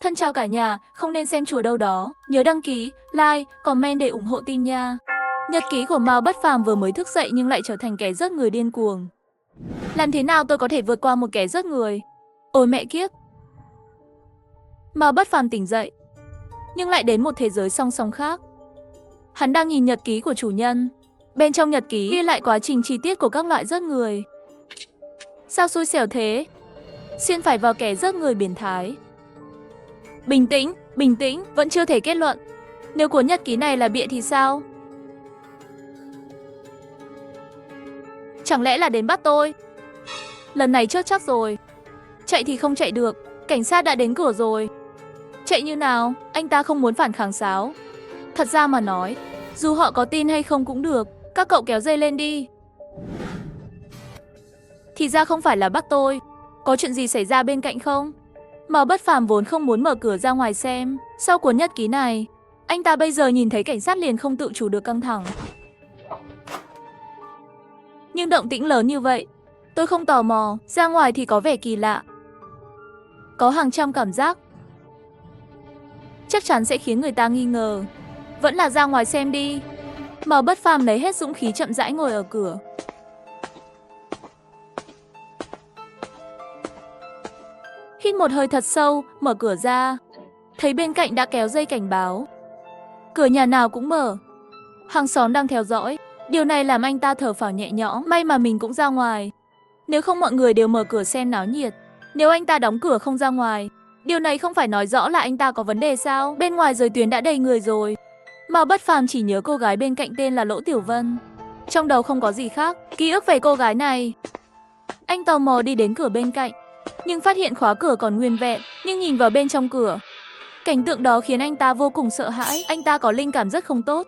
Thân chào cả nhà, không nên xem chùa đâu đó. Nhớ đăng ký, like, comment để ủng hộ team nha. Nhật ký của Mao Bất Phàm vừa mới thức dậy nhưng lại trở thành kẻ giết người điên cuồng. Làm thế nào tôi có thể vượt qua một kẻ giết người? Ôi mẹ kiếp! Mao Bất Phàm tỉnh dậy, nhưng lại đến một thế giới song song khác. Hắn đang nhìn nhật ký của chủ nhân. Bên trong nhật ký ghi lại quá trình chi tiết của các loại giết người. Sao xui xẻo thế? Xuyên phải vào kẻ giết người biến thái. Bình tĩnh, vẫn chưa thể kết luận. Nếu cuốn nhật ký này là bịa thì sao? Chẳng lẽ là đến bắt tôi? Lần này chết chắc rồi. Chạy thì không chạy được, cảnh sát đã đến cửa rồi. Chạy như nào? Anh ta không muốn phản kháng sao? Thật ra mà nói, dù họ có tin hay không cũng được, các cậu kéo dây lên đi. Thì ra không phải là bắt tôi. Có chuyện gì xảy ra bên cạnh không? Mao Bất Phàm vốn không muốn mở cửa ra ngoài xem. Sau cuốn nhật ký này, anh ta bây giờ nhìn thấy cảnh sát liền không tự chủ được căng thẳng. Nhưng động tĩnh lớn như vậy, tôi không tò mò, ra ngoài thì có vẻ kỳ lạ. Có hàng trăm cảm giác, chắc chắn sẽ khiến người ta nghi ngờ. Vẫn là ra ngoài xem đi. Mao Bất Phàm lấy hết dũng khí chậm rãi ngồi ở cửa. Hít một hơi thật sâu, mở cửa ra. Thấy bên cạnh đã kéo dây cảnh báo. Cửa nhà nào cũng mở. Hàng xóm đang theo dõi. Điều này làm anh ta thở phào nhẹ nhõm. May mà mình cũng ra ngoài. Nếu không mọi người đều mở cửa xem náo nhiệt. Nếu anh ta đóng cửa không ra ngoài, điều này không phải nói rõ là anh ta có vấn đề sao? Bên ngoài giới tuyến đã đầy người rồi. Mao Bất Phàm chỉ nhớ cô gái bên cạnh tên là Lỗ Tiểu Vân. Trong đầu không có gì khác, ký ức về cô gái này. Anh tò mò đi đến cửa bên cạnh, nhưng phát hiện khóa cửa còn nguyên vẹn. Nhưng nhìn vào bên trong cửa, cảnh tượng đó khiến anh ta vô cùng sợ hãi. Anh ta có linh cảm rất không tốt.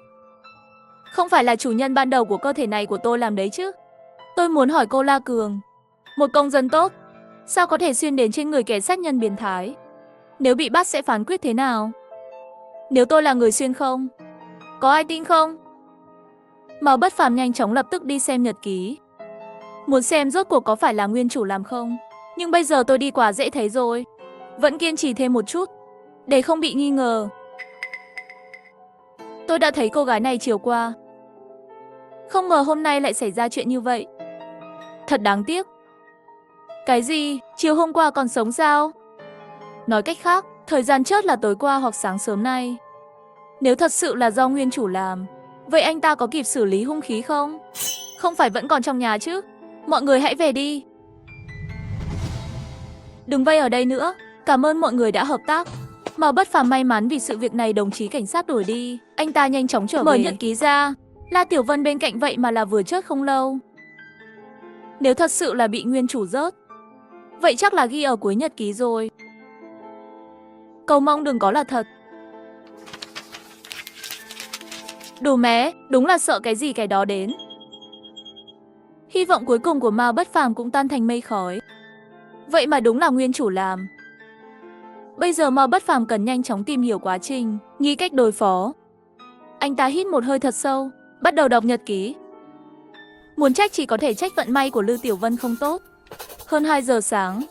Không phải là chủ nhân ban đầu của cơ thể này của tôi làm đấy chứ? Tôi muốn hỏi cô La Cường, một công dân tốt, sao có thể xuyên đến trên người kẻ sát nhân biến thái? Nếu bị bắt sẽ phán quyết thế nào? Nếu tôi là người xuyên không? Có ai tin không? Mao Bất Phàm nhanh chóng lập tức đi xem nhật ký. Muốn xem rốt cuộc có phải là nguyên chủ làm không? Nhưng bây giờ tôi đi quá dễ thấy rồi. Vẫn kiên trì thêm một chút, để không bị nghi ngờ. Tôi đã thấy cô gái này chiều qua. Không ngờ hôm nay lại xảy ra chuyện như vậy. Thật đáng tiếc. Cái gì? Chiều hôm qua còn sống sao? Nói cách khác, thời gian chết là tối qua hoặc sáng sớm nay. Nếu thật sự là do nguyên chủ làm, vậy anh ta có kịp xử lý hung khí không? Không phải vẫn còn trong nhà chứ? Mọi người hãy về đi. Đừng vây ở đây nữa. Cảm ơn mọi người đã hợp tác. Mao Bất Phàm may mắn vì sự việc này đồng chí cảnh sát đuổi đi. Anh ta nhanh chóng trở về. Mở nhật ký ra. La Tiểu Vân bên cạnh vậy mà là vừa chết không lâu. Nếu thật sự là bị nguyên chủ rớt, vậy chắc là ghi ở cuối nhật ký rồi. Cầu mong đừng có là thật. Đủ mé, đúng là sợ cái gì cái đó đến. Hy vọng cuối cùng của Mao Bất Phàm cũng tan thành mây khói. Vậy mà đúng là nguyên chủ làm. Bây giờ Mao Bất Phàm cần nhanh chóng tìm hiểu quá trình, nghĩ cách đối phó. Anh ta hít một hơi thật sâu, bắt đầu đọc nhật ký. Muốn trách chỉ có thể trách vận may của Lư Tiểu Vân không tốt. Hơn 2 giờ sáng,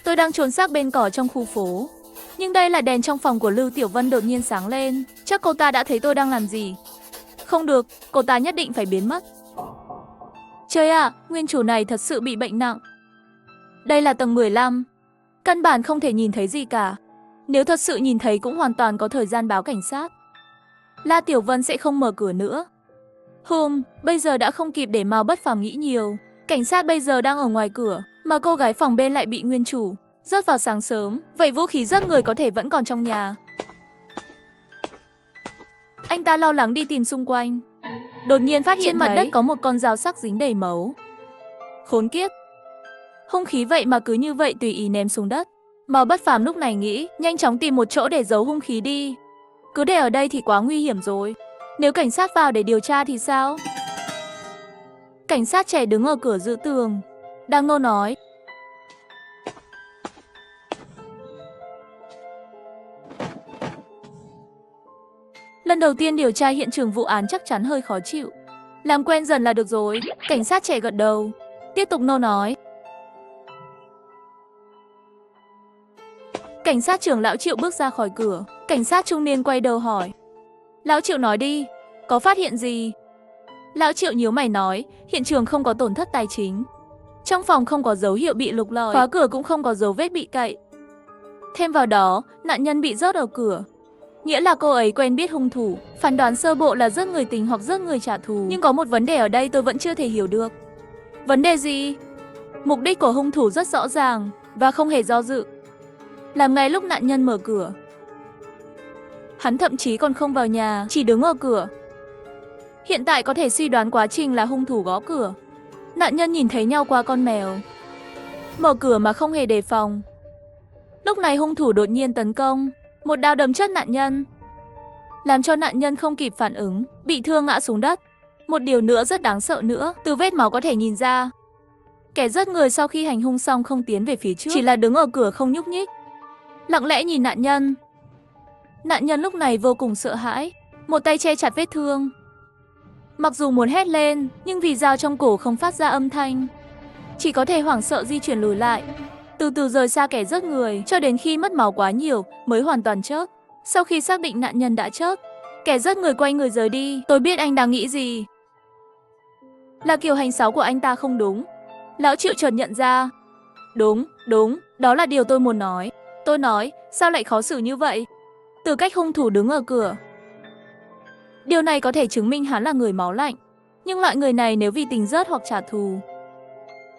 tôi đang trốn xác bên cỏ trong khu phố. Nhưng đây là đèn trong phòng của Lư Tiểu Vân đột nhiên sáng lên. Chắc cô ta đã thấy tôi đang làm gì. Không được, cô ta nhất định phải biến mất. Trời ạ, nguyên chủ này thật sự bị bệnh nặng. Đây là tầng 15. Căn bản không thể nhìn thấy gì cả. Nếu thật sự nhìn thấy cũng hoàn toàn có thời gian báo cảnh sát. La Tiểu Vân sẽ không mở cửa nữa. Bây giờ đã không kịp để Mao Bất Phàm nghĩ nhiều. Cảnh sát bây giờ đang ở ngoài cửa, mà cô gái phòng bên lại bị nguyên chủ rớt vào sáng sớm. Vậy vũ khí giết người có thể vẫn còn trong nhà. Anh ta lo lắng đi tìm xung quanh. Đột nhiên phát hiện trên mặt đất có một con dao sắc dính đầy máu. Khốn kiếp. Hung khí vậy mà cứ như vậy tùy ý ném xuống đất. Mao Bất Phàm lúc này nghĩ, nhanh chóng tìm một chỗ để giấu hung khí đi. Cứ để ở đây thì quá nguy hiểm rồi. Nếu cảnh sát vào để điều tra thì sao? Cảnh sát trẻ đứng ở cửa giữ tường, đang nô nói. Lần đầu tiên điều tra hiện trường vụ án chắc chắn hơi khó chịu. Làm quen dần là được rồi. Cảnh sát trẻ gật đầu, tiếp tục nô nói. Cảnh sát trưởng Lão Triệu bước ra khỏi cửa. Cảnh sát trung niên quay đầu hỏi. Lão Triệu nói đi, có phát hiện gì? Lão Triệu nhíu mày nói, hiện trường không có tổn thất tài chính. Trong phòng không có dấu hiệu bị lục lọi, khóa cửa cũng không có dấu vết bị cậy. Thêm vào đó, nạn nhân bị rớt ở cửa. Nghĩa là cô ấy quen biết hung thủ. Phán đoán sơ bộ là giết người tình hoặc giết người trả thù. Nhưng có một vấn đề ở đây tôi vẫn chưa thể hiểu được. Vấn đề gì? Mục đích của hung thủ rất rõ ràng và không hề do dự. Làm ngay lúc nạn nhân mở cửa. Hắn thậm chí còn không vào nhà, chỉ đứng ở cửa. Hiện tại có thể suy đoán quá trình là hung thủ gõ cửa. Nạn nhân nhìn thấy nhau qua con mèo. Mở cửa mà không hề đề phòng. Lúc này hung thủ đột nhiên tấn công. Một đao đâm chết nạn nhân, làm cho nạn nhân không kịp phản ứng, bị thương ngã xuống đất. Một điều nữa rất đáng sợ nữa, từ vết máu có thể nhìn ra, kẻ giết người sau khi hành hung xong không tiến về phía trước, chỉ là đứng ở cửa không nhúc nhích, lặng lẽ nhìn nạn nhân. Nạn nhân lúc này vô cùng sợ hãi, một tay che chặt vết thương. Mặc dù muốn hét lên, nhưng vì dao trong cổ không phát ra âm thanh, chỉ có thể hoảng sợ di chuyển lùi lại, từ từ rời xa kẻ giết người, cho đến khi mất máu quá nhiều mới hoàn toàn chớp. Sau khi xác định nạn nhân đã chớp, kẻ giết người quay người rời đi. Tôi biết anh đang nghĩ gì. Là kiểu hành sáu của anh ta không đúng. Lão Triệu chợt nhận ra. Đúng, đó là điều tôi muốn nói. Tôi nói, sao lại khó xử như vậy? Từ cách hung thủ đứng ở cửa, điều này có thể chứng minh hắn là người máu lạnh. Nhưng loại người này nếu vì tình rớt hoặc trả thù,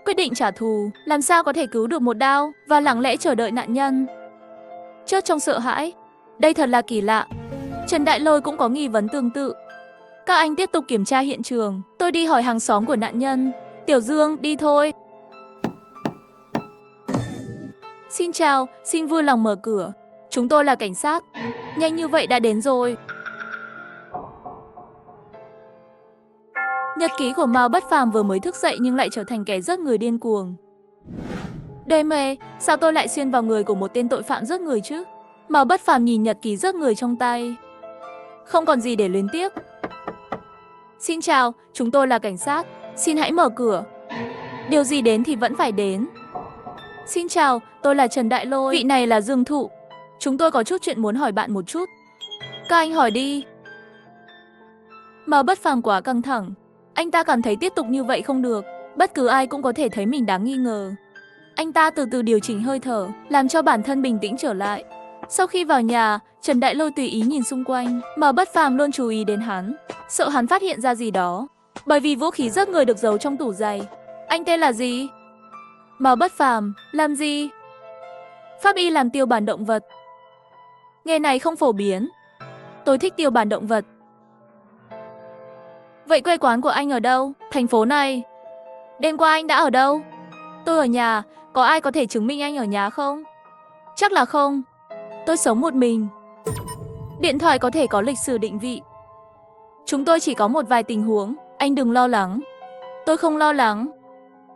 quyết định trả thù, làm sao có thể cứu được một đao và lặng lẽ chờ đợi nạn nhân chết trong sợ hãi. Đây thật là kỳ lạ. Trần Đại Lôi cũng có nghi vấn tương tự. Các anh tiếp tục kiểm tra hiện trường. Tôi đi hỏi hàng xóm của nạn nhân. Tiểu Dương, đi thôi. Xin chào, xin vui lòng mở cửa. Chúng tôi là cảnh sát. Nhanh như vậy đã đến rồi. Nhật ký của Mao Bất Phàm vừa mới thức dậy nhưng lại trở thành kẻ giết người điên cuồng. Đê mê, sao tôi lại xuyên vào người của một tên tội phạm giết người chứ? Mao Bất Phàm nhìn nhật ký giết người trong tay, không còn gì để luyến tiếc. Xin chào, chúng tôi là cảnh sát. Xin hãy mở cửa. Điều gì đến thì vẫn phải đến. Xin chào, tôi là Trần Đại Lôi. Vị này là Dương Thụ. Chúng tôi có chút chuyện muốn hỏi bạn một chút. Các anh hỏi đi. Mao Bất Phàm quá căng thẳng. Anh ta cảm thấy tiếp tục như vậy không được. Bất cứ ai cũng có thể thấy mình đáng nghi ngờ. Anh ta từ từ điều chỉnh hơi thở, làm cho bản thân bình tĩnh trở lại. Sau khi vào nhà, Trần Đại Lôi tùy ý nhìn xung quanh. Mao Bất Phàm luôn chú ý đến hắn, sợ hắn phát hiện ra gì đó. Bởi vì vũ khí giết người được giấu trong tủ giày. Anh tên là gì? Mao Bất Phàm. Làm gì? Pháp y làm tiêu bản động vật. Nghề này không phổ biến. Tôi thích tiêu bản động vật. Vậy quê quán của anh ở đâu? Thành phố này. Đêm qua anh đã ở đâu? Tôi ở nhà. Có ai có thể chứng minh anh ở nhà không? Chắc là không. Tôi sống một mình. Điện thoại có thể có lịch sử định vị. Chúng tôi chỉ có một vài tình huống. Anh đừng lo lắng. Tôi không lo lắng.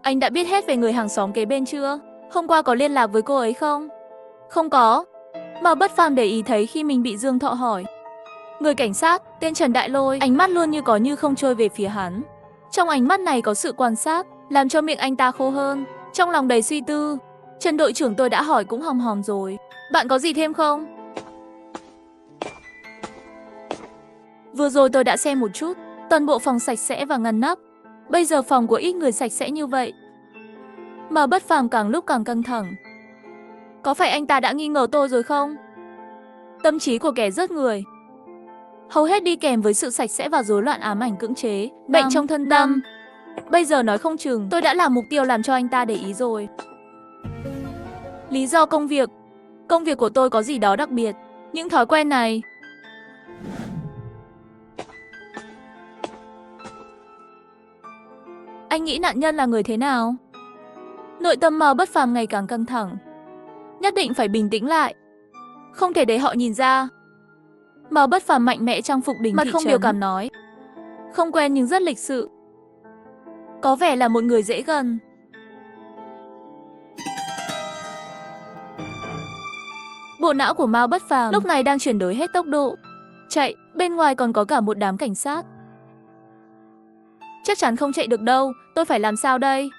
Anh đã biết hết về người hàng xóm kế bên chưa? Hôm qua có liên lạc với cô ấy không? Không có. Mao Bất Phàm để ý thấy khi mình bị Dương Thọ hỏi. Người cảnh sát, tên Trần Đại Lôi, ánh mắt luôn như có như không trôi về phía hắn. Trong ánh mắt này có sự quan sát, làm cho miệng anh ta khô hơn, trong lòng đầy suy tư. Trần đội trưởng, tôi đã hỏi cũng hòm hòm rồi. Bạn có gì thêm không? Vừa rồi tôi đã xem một chút, toàn bộ phòng sạch sẽ và ngăn nắp. Bây giờ phòng của ít người sạch sẽ như vậy. Mà Bất Phàm càng lúc càng căng thẳng. Có phải anh ta đã nghi ngờ tôi rồi không? Tâm trí của kẻ giết người hầu hết đi kèm với sự sạch sẽ và rối loạn ám ảnh cưỡng chế, bệnh trong thân tâm. Bây giờ nói không chừng tôi đã là mục tiêu làm cho anh ta để ý rồi. Lý do công việc. Công việc của tôi có gì đó đặc biệt. Những thói quen này. Anh nghĩ nạn nhân là người thế nào? Nội tâm Mao Bất Phàm ngày càng căng thẳng. Nhất định phải bình tĩnh lại. Không thể để họ nhìn ra. Mao Bất Phàm mạnh mẽ trang phục đỉnh thị trấn, mặt không biểu cảm nói. Không quen nhưng rất lịch sự. Có vẻ là một người dễ gần. Bộ não của Mao Bất Phàm lúc này đang chuyển đổi hết tốc độ. Chạy, bên ngoài còn có cả một đám cảnh sát. Chắc chắn không chạy được đâu, tôi phải làm sao đây?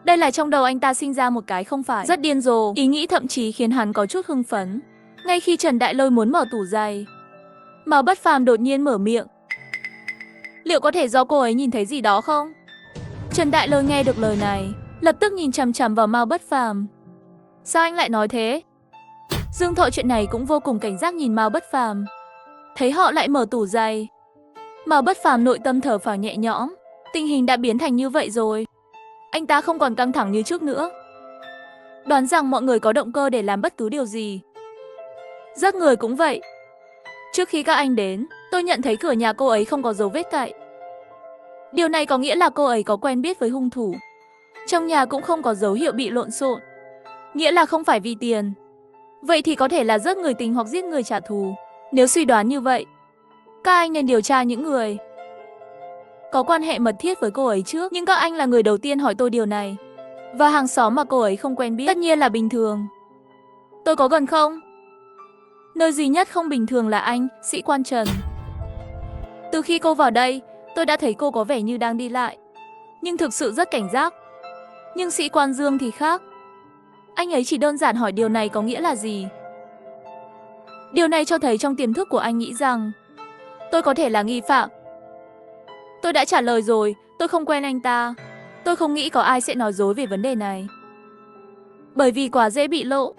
Đây là trong đầu anh ta sinh ra một cái không phải rất điên rồ, ý nghĩ thậm chí khiến hắn có chút hưng phấn. Ngay khi Trần Đại Lôi muốn mở tủ giày, Mao Bất Phàm đột nhiên mở miệng. Liệu có thể do cô ấy nhìn thấy gì đó không? Trần Đại Lôi nghe được lời này, lập tức nhìn chằm chằm vào Mao Bất Phàm. Sao anh lại nói thế? Dương Thọ chuyện này cũng vô cùng cảnh giác nhìn Mao Bất Phàm. Thấy họ lại mở tủ giày, Mao Bất Phàm nội tâm thở phào nhẹ nhõm. Tình hình đã biến thành như vậy rồi, anh ta không còn căng thẳng như trước nữa. Đoán rằng mọi người có động cơ để làm bất cứ điều gì. Giết người cũng vậy. Trước khi các anh đến, tôi nhận thấy cửa nhà cô ấy không có dấu vết cậy. Điều này có nghĩa là cô ấy có quen biết với hung thủ. Trong nhà cũng không có dấu hiệu bị lộn xộn, nghĩa là không phải vì tiền. Vậy thì có thể là giết người tình hoặc giết người trả thù. Nếu suy đoán như vậy, các anh nên điều tra những người có quan hệ mật thiết với cô ấy trước. Nhưng các anh là người đầu tiên hỏi tôi điều này. Và hàng xóm mà cô ấy không quen biết, tất nhiên là bình thường. Tôi có gần không? Nơi duy nhất không bình thường là anh, sĩ quan Trần. Từ khi cô vào đây, tôi đã thấy cô có vẻ như đang đi lại, nhưng thực sự rất cảnh giác. Nhưng sĩ quan Dương thì khác. Anh ấy chỉ đơn giản hỏi điều này có nghĩa là gì. Điều này cho thấy trong tiềm thức của anh nghĩ rằng tôi có thể là nghi phạm. Tôi đã trả lời rồi, tôi không quen anh ta. Tôi không nghĩ có ai sẽ nói dối về vấn đề này, bởi vì quá dễ bị lộ.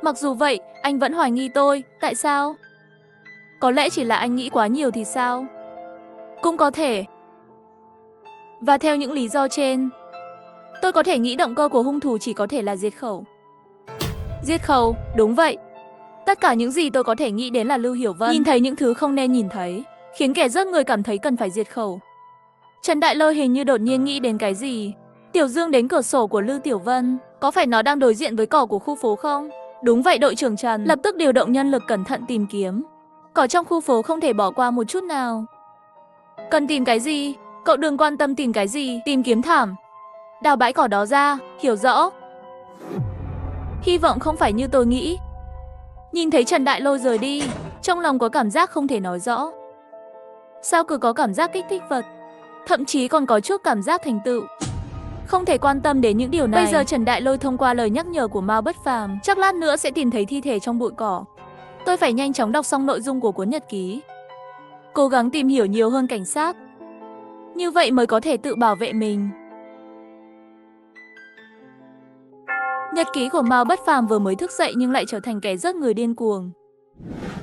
Mặc dù vậy, anh vẫn hoài nghi tôi. Tại sao? Có lẽ chỉ là anh nghĩ quá nhiều thì sao? Cũng có thể. Và theo những lý do trên, tôi có thể nghĩ động cơ của hung thủ chỉ có thể là diệt khẩu. Diệt khẩu, đúng vậy. Tất cả những gì tôi có thể nghĩ đến là Lưu Hiểu Vân nhìn thấy những thứ không nên nhìn thấy, khiến kẻ giết người cảm thấy cần phải diệt khẩu. Trần Đại Lôi hình như đột nhiên nghĩ đến cái gì. Tiểu Dương đến cửa sổ của Lưu Tiểu Vân, có phải nó đang đối diện với cỏ của khu phố không? Đúng vậy, đội trưởng Trần lập tức điều động nhân lực cẩn thận tìm kiếm. Cỏ trong khu phố không thể bỏ qua một chút nào. Cần tìm cái gì? Cậu đừng quan tâm tìm cái gì, tìm kiếm thảm. Đào bãi cỏ đó ra, hiểu rõ. Hy vọng không phải như tôi nghĩ. Nhìn thấy Trần Đại Lôi rời đi, trong lòng có cảm giác không thể nói rõ. Sao cứ có cảm giác kích thích vật, thậm chí còn có chút cảm giác thành tựu. Không thể quan tâm đến những điều này. Bây giờ Trần Đại Lôi thông qua lời nhắc nhở của Mao Bất Phàm, chắc lát nữa sẽ tìm thấy thi thể trong bụi cỏ. Tôi phải nhanh chóng đọc xong nội dung của cuốn nhật ký, cố gắng tìm hiểu nhiều hơn cảnh sát. Như vậy mới có thể tự bảo vệ mình. Nhật ký của Mao Bất Phàm vừa mới thức dậy nhưng lại trở thành kẻ giết người điên cuồng.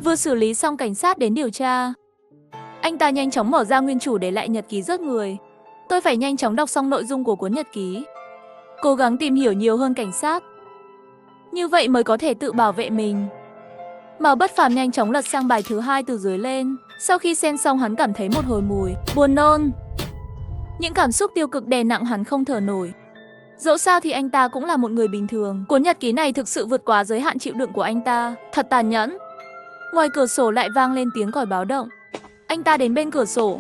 Vừa xử lý xong cảnh sát đến điều tra, anh ta nhanh chóng mở ra nguyên chủ để lại nhật ký giết người. Tôi phải nhanh chóng đọc xong nội dung của cuốn nhật ký, cố gắng tìm hiểu nhiều hơn cảnh sát. Như vậy mới có thể tự bảo vệ mình. Mao Bất Phàm nhanh chóng lật sang bài thứ 2 từ dưới lên. Sau khi xem xong hắn cảm thấy một hồi mùi buồn nôn. Những cảm xúc tiêu cực đè nặng hắn không thở nổi. Dẫu sao thì anh ta cũng là một người bình thường. Cuốn nhật ký này thực sự vượt quá giới hạn chịu đựng của anh ta, thật tàn nhẫn. Ngoài cửa sổ lại vang lên tiếng còi báo động. Anh ta đến bên cửa sổ,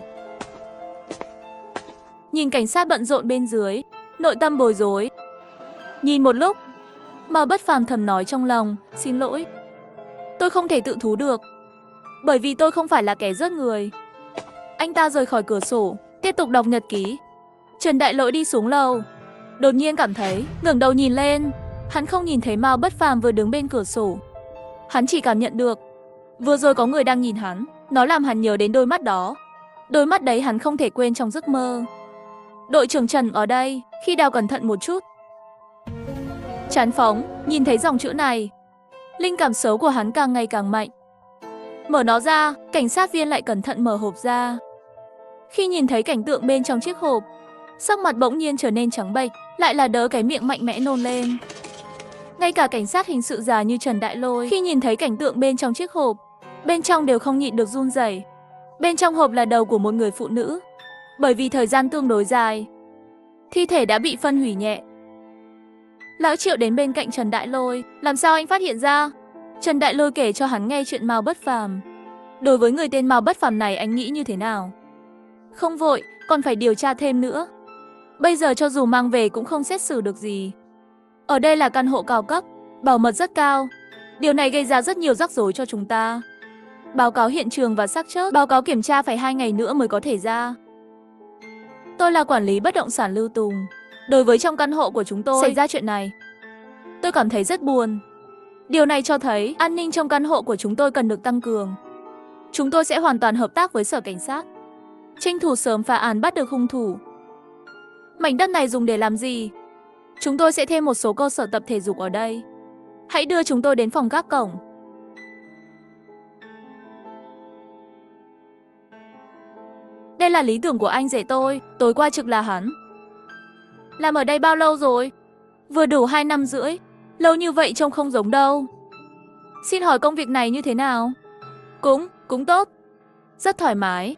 nhìn cảnh sát bận rộn bên dưới, nội tâm bối rối. Nhìn một lúc, Mao Bất Phàm thầm nói trong lòng, xin lỗi. Tôi không thể tự thú được, bởi vì tôi không phải là kẻ giết người. Anh ta rời khỏi cửa sổ, tiếp tục đọc nhật ký. Trần Đại Lỗi đi xuống lầu, đột nhiên cảm thấy, ngẩng đầu nhìn lên. Hắn không nhìn thấy Mao Bất Phàm vừa đứng bên cửa sổ. Hắn chỉ cảm nhận được, vừa rồi có người đang nhìn hắn. Nó làm hắn nhớ đến đôi mắt đó. Đôi mắt đấy hắn không thể quên trong giấc mơ. Đội trưởng Trần ở đây, khi đào cẩn thận một chút. Chán phóng, nhìn thấy dòng chữ này, linh cảm xấu của hắn càng ngày càng mạnh. Mở nó ra, cảnh sát viên lại cẩn thận mở hộp ra. Khi nhìn thấy cảnh tượng bên trong chiếc hộp, sắc mặt bỗng nhiên trở nên trắng bệch, lại là đớ cái miệng mạnh mẽ nôn lên. Ngay cả cảnh sát hình sự già như Trần Đại Lôi, khi nhìn thấy cảnh tượng bên trong chiếc hộp, bên trong đều không nhịn được run rẩy. Bên trong hộp là đầu của một người phụ nữ. Bởi vì thời gian tương đối dài, thi thể đã bị phân hủy nhẹ. Lão Triệu đến bên cạnh Trần Đại Lôi. Làm sao anh phát hiện ra? Trần Đại Lôi kể cho hắn nghe chuyện Mao Bất Phàm. Đối với người tên Mao Bất Phàm này anh nghĩ như thế nào? Không vội, còn phải điều tra thêm nữa. Bây giờ cho dù mang về cũng không xét xử được gì. Ở đây là căn hộ cao cấp, bảo mật rất cao. Điều này gây ra rất nhiều rắc rối cho chúng ta. Báo cáo hiện trường và xác chết, báo cáo kiểm tra phải 2 ngày nữa mới có thể ra. Tôi là quản lý bất động sản Lưu Tùng. Đối với trong căn hộ của chúng tôi xảy ra chuyện này, tôi cảm thấy rất buồn. Điều này cho thấy an ninh trong căn hộ của chúng tôi cần được tăng cường. Chúng tôi sẽ hoàn toàn hợp tác với sở cảnh sát, tranh thủ sớm phá án bắt được hung thủ. Mảnh đất này dùng để làm gì? Chúng tôi sẽ thêm một số cơ sở tập thể dục ở đây. Hãy đưa chúng tôi đến phòng gác cổng. Đây là lý tưởng của anh rể tôi, tối qua trực là hắn. Làm ở đây bao lâu rồi? Vừa đủ 2 năm rưỡi. Lâu như vậy trông không giống đâu. Xin hỏi công việc này như thế nào? Cũng tốt. Rất thoải mái.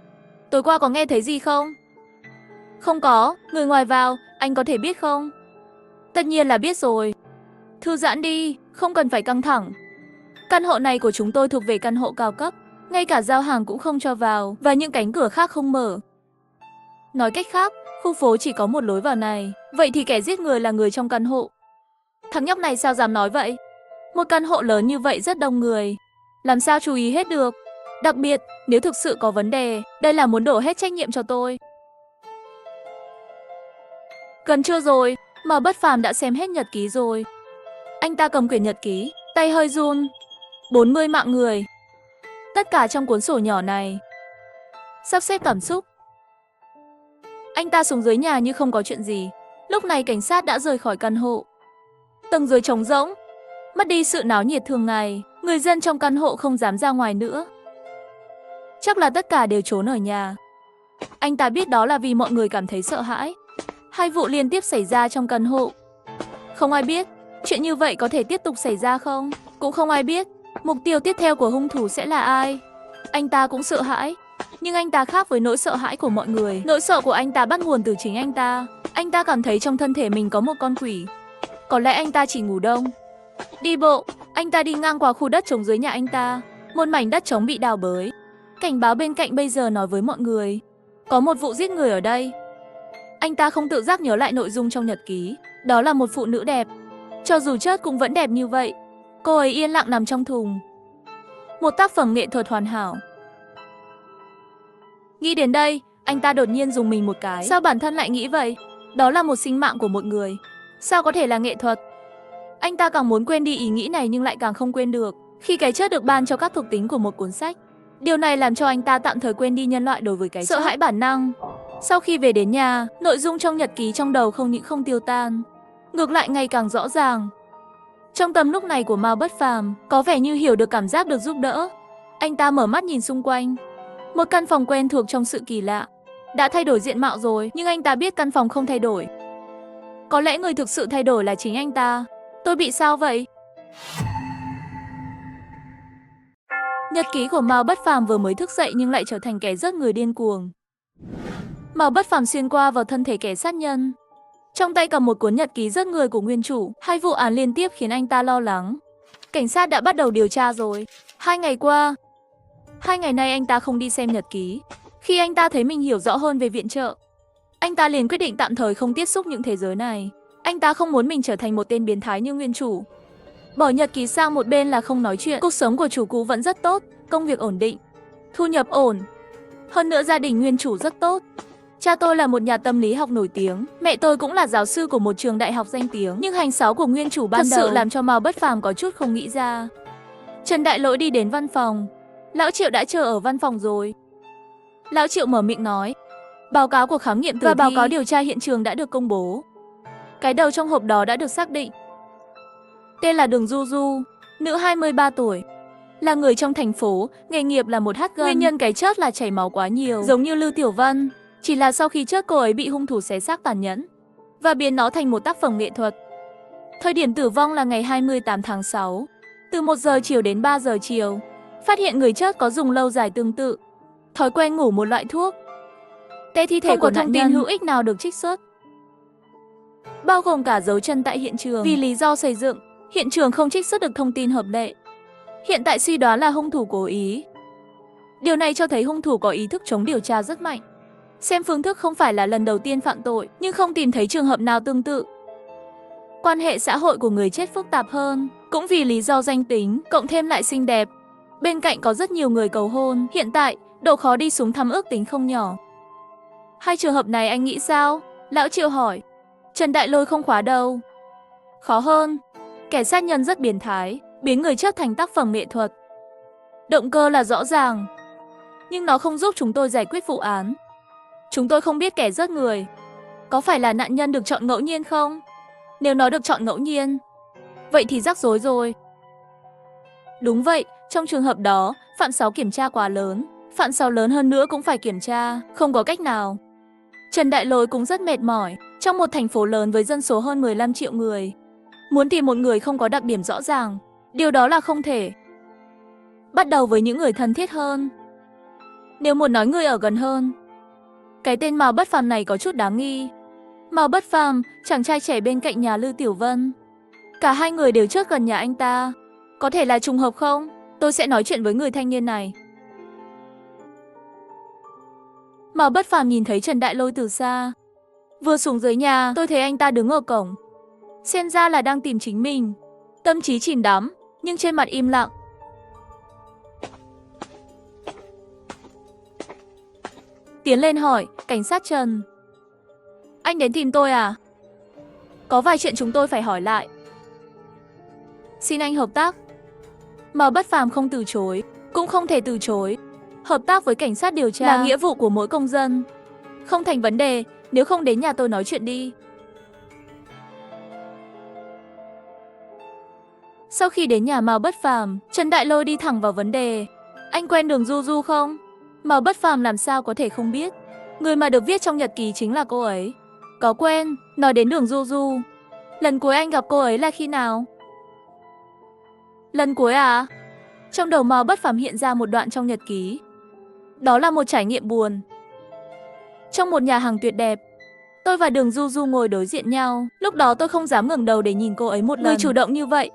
Tối qua có nghe thấy gì không? Không có, người ngoài vào, anh có thể biết không? Tất nhiên là biết rồi. Thư giãn đi, không cần phải căng thẳng. Căn hộ này của chúng tôi thuộc về căn hộ cao cấp, ngay cả giao hàng cũng không cho vào và những cánh cửa khác không mở. Nói cách khác, khu phố chỉ có một lối vào này, vậy thì kẻ giết người là người trong căn hộ. Thằng nhóc này sao dám nói vậy? Một căn hộ lớn như vậy rất đông người, làm sao chú ý hết được? Đặc biệt, nếu thực sự có vấn đề, đây là muốn đổ hết trách nhiệm cho tôi. Gần trưa rồi, mà Bất Phàm đã xem hết nhật ký rồi. Anh ta cầm quyển nhật ký, tay hơi run. 40 mạng người. Tất cả trong cuốn sổ nhỏ này. Sắp xếp cảm xúc. Anh ta xuống dưới nhà như không có chuyện gì. Lúc này cảnh sát đã rời khỏi căn hộ. Tầng dưới trống rỗng, mất đi sự náo nhiệt thường ngày. Người dân trong căn hộ không dám ra ngoài nữa. Chắc là tất cả đều trốn ở nhà. Anh ta biết đó là vì mọi người cảm thấy sợ hãi. 2 vụ liên tiếp xảy ra trong căn hộ. Không ai biết chuyện như vậy có thể tiếp tục xảy ra không. Cũng không ai biết mục tiêu tiếp theo của hung thủ sẽ là ai. Anh ta cũng sợ hãi. Nhưng anh ta khác với nỗi sợ hãi của mọi người. Nỗi sợ của anh ta bắt nguồn từ chính anh ta. Anh ta cảm thấy trong thân thể mình có một con quỷ. Có lẽ anh ta chỉ ngủ đông. Đi bộ, anh ta đi ngang qua khu đất trống dưới nhà anh ta. Một mảnh đất trống bị đào bới. Cảnh báo bên cạnh bây giờ nói với mọi người, có một vụ giết người ở đây. Anh ta không tự giác nhớ lại nội dung trong nhật ký. Đó là một phụ nữ đẹp. Cho dù chết cũng vẫn đẹp như vậy. Cô ấy yên lặng nằm trong thùng. Một tác phẩm nghệ thuật hoàn hảo. Nghĩ đến đây, anh ta đột nhiên dùng mình một cái. Sao bản thân lại nghĩ vậy? Đó là một sinh mạng của một người. Sao có thể là nghệ thuật? Anh ta càng muốn quên đi ý nghĩ này nhưng lại càng không quên được. Khi cái chết được ban cho các thuộc tính của một cuốn sách, điều này làm cho anh ta tạm thời quên đi nhân loại đối với cái sợ hãi bản năng. Sau khi về đến nhà, nội dung trong nhật ký trong đầu không những không tiêu tan, ngược lại ngày càng rõ ràng. Trong tâm lúc này của Mao Bất Phàm, có vẻ như hiểu được cảm giác được giúp đỡ. Anh ta mở mắt nhìn xung quanh. Một căn phòng quen thuộc trong sự kỳ lạ. Đã thay đổi diện mạo rồi, nhưng anh ta biết căn phòng không thay đổi. Có lẽ người thực sự thay đổi là chính anh ta. Tôi bị sao vậy? Nhật ký của Mao Bất Phàm vừa mới thức dậy nhưng lại trở thành kẻ giết người điên cuồng. Mao Bất Phàm xuyên qua vào thân thể kẻ sát nhân. Trong tay cầm một cuốn nhật ký giết người của nguyên chủ. 2 vụ án liên tiếp khiến anh ta lo lắng. Cảnh sát đã bắt đầu điều tra rồi. 2 ngày qua, 2 ngày nay anh ta không đi xem nhật ký. Khi anh ta thấy mình hiểu rõ hơn về viện trợ, anh ta liền quyết định tạm thời không tiếp xúc những thế giới này. Anh ta không muốn mình trở thành một tên biến thái như nguyên chủ. Bỏ nhật ký sang một bên là không nói chuyện. Cuộc sống của chủ cũ vẫn rất tốt, công việc ổn định, thu nhập ổn. Hơn nữa gia đình nguyên chủ rất tốt. Cha tôi là một nhà tâm lý học nổi tiếng, mẹ tôi cũng là giáo sư của một trường đại học danh tiếng. Nhưng hành xáo của nguyên chủ ban đầu thật sự làm cho Mao Bất Phàm có chút không nghĩ ra. Trần Đại Lỗi đi đến văn phòng. Lão Triệu đã chờ ở văn phòng rồi. Lão Triệu mở miệng nói, báo cáo của khám nghiệm tử thi và báo cáo điều tra hiện trường đã được công bố. Cái đầu trong hộp đó đã được xác định. Tên là Đường Du Du, nữ 23 tuổi. Là người trong thành phố, nghề nghiệp là một hát gân. Nguyên nhân cái chết là chảy máu quá nhiều, giống như Lưu Tiểu Vân. Chỉ là sau khi chết cô ấy bị hung thủ xé xác tàn nhẫn và biến nó thành một tác phẩm nghệ thuật. Thời điểm tử vong là ngày 28 tháng 6, từ 1 giờ chiều đến 3 giờ chiều. Phát hiện người chết có dùng lâu dài tương tự, thói quen ngủ một loại thuốc. Tê thi thể không của thông tin hữu ích nào được trích xuất, bao gồm cả dấu chân tại hiện trường. Vì lý do xây dựng, hiện trường không trích xuất được thông tin hợp lệ. Hiện tại suy đoán là hung thủ cố ý. Điều này cho thấy hung thủ có ý thức chống điều tra rất mạnh. Xem phương thức không phải là lần đầu tiên phạm tội, nhưng không tìm thấy trường hợp nào tương tự. Quan hệ xã hội của người chết phức tạp hơn, cũng vì lý do danh tính, cộng thêm lại xinh đẹp. Bên cạnh có rất nhiều người cầu hôn. Hiện tại, độ khó đi xuống thăm ước tính không nhỏ. 2 trường hợp này anh nghĩ sao? Lão Triệu hỏi. Trần Đại Lôi không khóa đâu. Khó hơn, kẻ sát nhân rất biến thái, biến người chết thành tác phẩm nghệ thuật. Động cơ là rõ ràng, nhưng nó không giúp chúng tôi giải quyết vụ án. Chúng tôi không biết kẻ giết người có phải là nạn nhân được chọn ngẫu nhiên không? Nếu nó được chọn ngẫu nhiên, vậy thì rắc rối rồi. Đúng vậy, trong trường hợp đó, Phạm Sáu kiểm tra quá lớn. Phạm Sáu lớn hơn nữa cũng phải kiểm tra, không có cách nào. Trần Đại Lôi cũng rất mệt mỏi. Trong một thành phố lớn với dân số hơn 15 triệu người, muốn tìm một người không có đặc điểm rõ ràng, điều đó là không thể. Bắt đầu với những người thân thiết hơn. Nếu muốn nói người ở gần hơn, cái tên Mao Bất Phàm này có chút đáng nghi. Mao Bất Phàm, chàng trai trẻ bên cạnh nhà Lư Tiểu Vân. Cả hai người đều trước gần nhà anh ta. Có thể là trùng hợp không? Tôi sẽ nói chuyện với người thanh niên này. Mao Bất Phàm nhìn thấy Trần Đại Lôi từ xa. Vừa xuống dưới nhà, tôi thấy anh ta đứng ở cổng. Xem ra là đang tìm chính mình. Tâm trí chìm đắm, nhưng trên mặt im lặng. Tiến lên hỏi, cảnh sát Trần. Anh đến tìm tôi à? Có vài chuyện chúng tôi phải hỏi lại. Xin anh hợp tác. Mao Bất Phàm không từ chối, cũng không thể từ chối. Hợp tác với cảnh sát điều tra là nghĩa vụ của mỗi công dân. Không thành vấn đề, nếu không đến nhà tôi nói chuyện đi. Sau khi đến nhà Mao Bất Phàm, Trần Đại Lôi đi thẳng vào vấn đề. Anh quen Đường Du Du không? Mao Bất Phàm làm sao có thể không biết. Người mà được viết trong nhật ký chính là cô ấy. Có quen, nói đến Đường Du Du. Lần cuối anh gặp cô ấy là khi nào? Lần cuối à? Trong đầu Mao Bất Phàm hiện ra một đoạn trong nhật ký. Đó là một trải nghiệm buồn. Trong một nhà hàng tuyệt đẹp, tôi và Đường Du Du ngồi đối diện nhau. Lúc đó tôi không dám ngẩng đầu để nhìn cô ấy một lần. Người chủ động như vậy.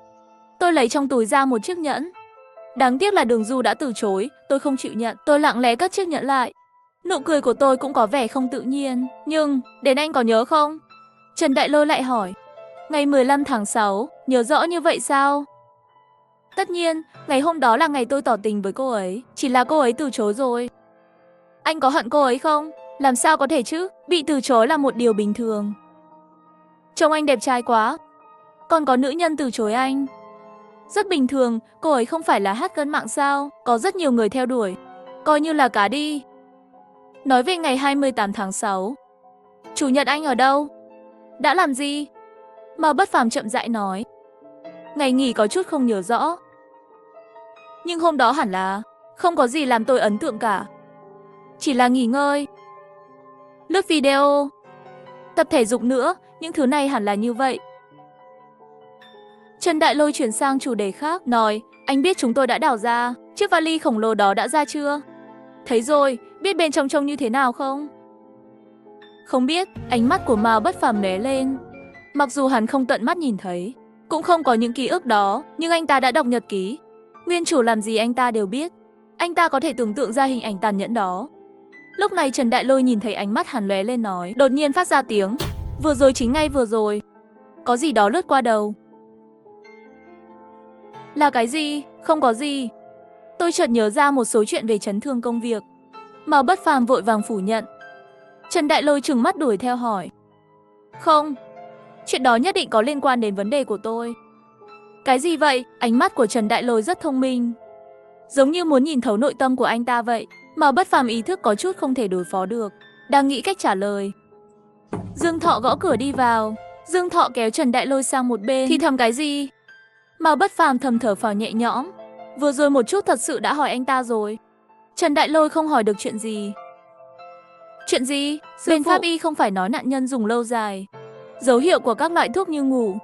Tôi lấy trong túi ra một chiếc nhẫn. Đáng tiếc là Đường Du đã từ chối, tôi không chịu nhận. Tôi lặng lẽ cất chiếc nhẫn lại. Nụ cười của tôi cũng có vẻ không tự nhiên. Nhưng, đến anh có nhớ không? Trần Đại Lôi lại hỏi. Ngày 15 tháng 6, nhớ rõ như vậy sao? Tất nhiên, ngày hôm đó là ngày tôi tỏ tình với cô ấy. Chỉ là cô ấy từ chối rồi. Anh có hận cô ấy không? Làm sao có thể chứ? Bị từ chối là một điều bình thường. Trông anh đẹp trai quá. Còn có nữ nhân từ chối anh. Rất bình thường, cô ấy không phải là hát cân mạng sao? Có rất nhiều người theo đuổi. Coi như là cá đi. Nói về ngày 28 tháng 6. Chủ nhật anh ở đâu? Đã làm gì? Mao Bất Phàm chậm rãi nói. Ngày nghỉ có chút không nhớ rõ. Nhưng hôm đó hẳn là không có gì làm tôi ấn tượng cả. Chỉ là nghỉ ngơi, lướt video, tập thể dục nữa, những thứ này hẳn là như vậy. Trần Đại Lôi chuyển sang chủ đề khác, nói, anh biết chúng tôi đã đào ra, chiếc vali khổng lồ đó đã ra chưa? Thấy rồi, biết bên trong trông như thế nào không? Không biết, ánh mắt của Mao Bất Phàm lóe lên. Mặc dù hắn không tận mắt nhìn thấy, cũng không có những ký ức đó, nhưng anh ta đã đọc nhật ký. Nguyên chủ làm gì anh ta đều biết. Anh ta có thể tưởng tượng ra hình ảnh tàn nhẫn đó. Lúc này Trần Đại Lôi nhìn thấy ánh mắt hắn lóe lên nói, đột nhiên phát ra tiếng. Vừa rồi chính ngay vừa rồi. Có gì đó lướt qua đầu. Là cái gì? Không có gì. Tôi chợt nhớ ra một số chuyện về chấn thương công việc. Mao Bất Phàm vội vàng phủ nhận. Trần Đại Lôi trừng mắt đuổi theo hỏi. Không, chuyện đó nhất định có liên quan đến vấn đề của tôi. Cái gì vậy? Ánh mắt của Trần Đại Lôi rất thông minh, giống như muốn nhìn thấu nội tâm của anh ta vậy. Mao Bất Phàm ý thức có chút không thể đối phó được, đang nghĩ cách trả lời. Dương Thọ gõ cửa đi vào. Dương Thọ kéo Trần Đại Lôi sang một bên. Thì thầm cái gì? Mao Bất Phàm thầm thở phào nhẹ nhõm. Vừa rồi một chút thật sự đã hỏi anh ta rồi. Trần Đại Lôi không hỏi được chuyện gì. Chuyện gì? Bên pháp y không phải nói nạn nhân dùng lâu dài, dấu hiệu của các loại thuốc như ngủ.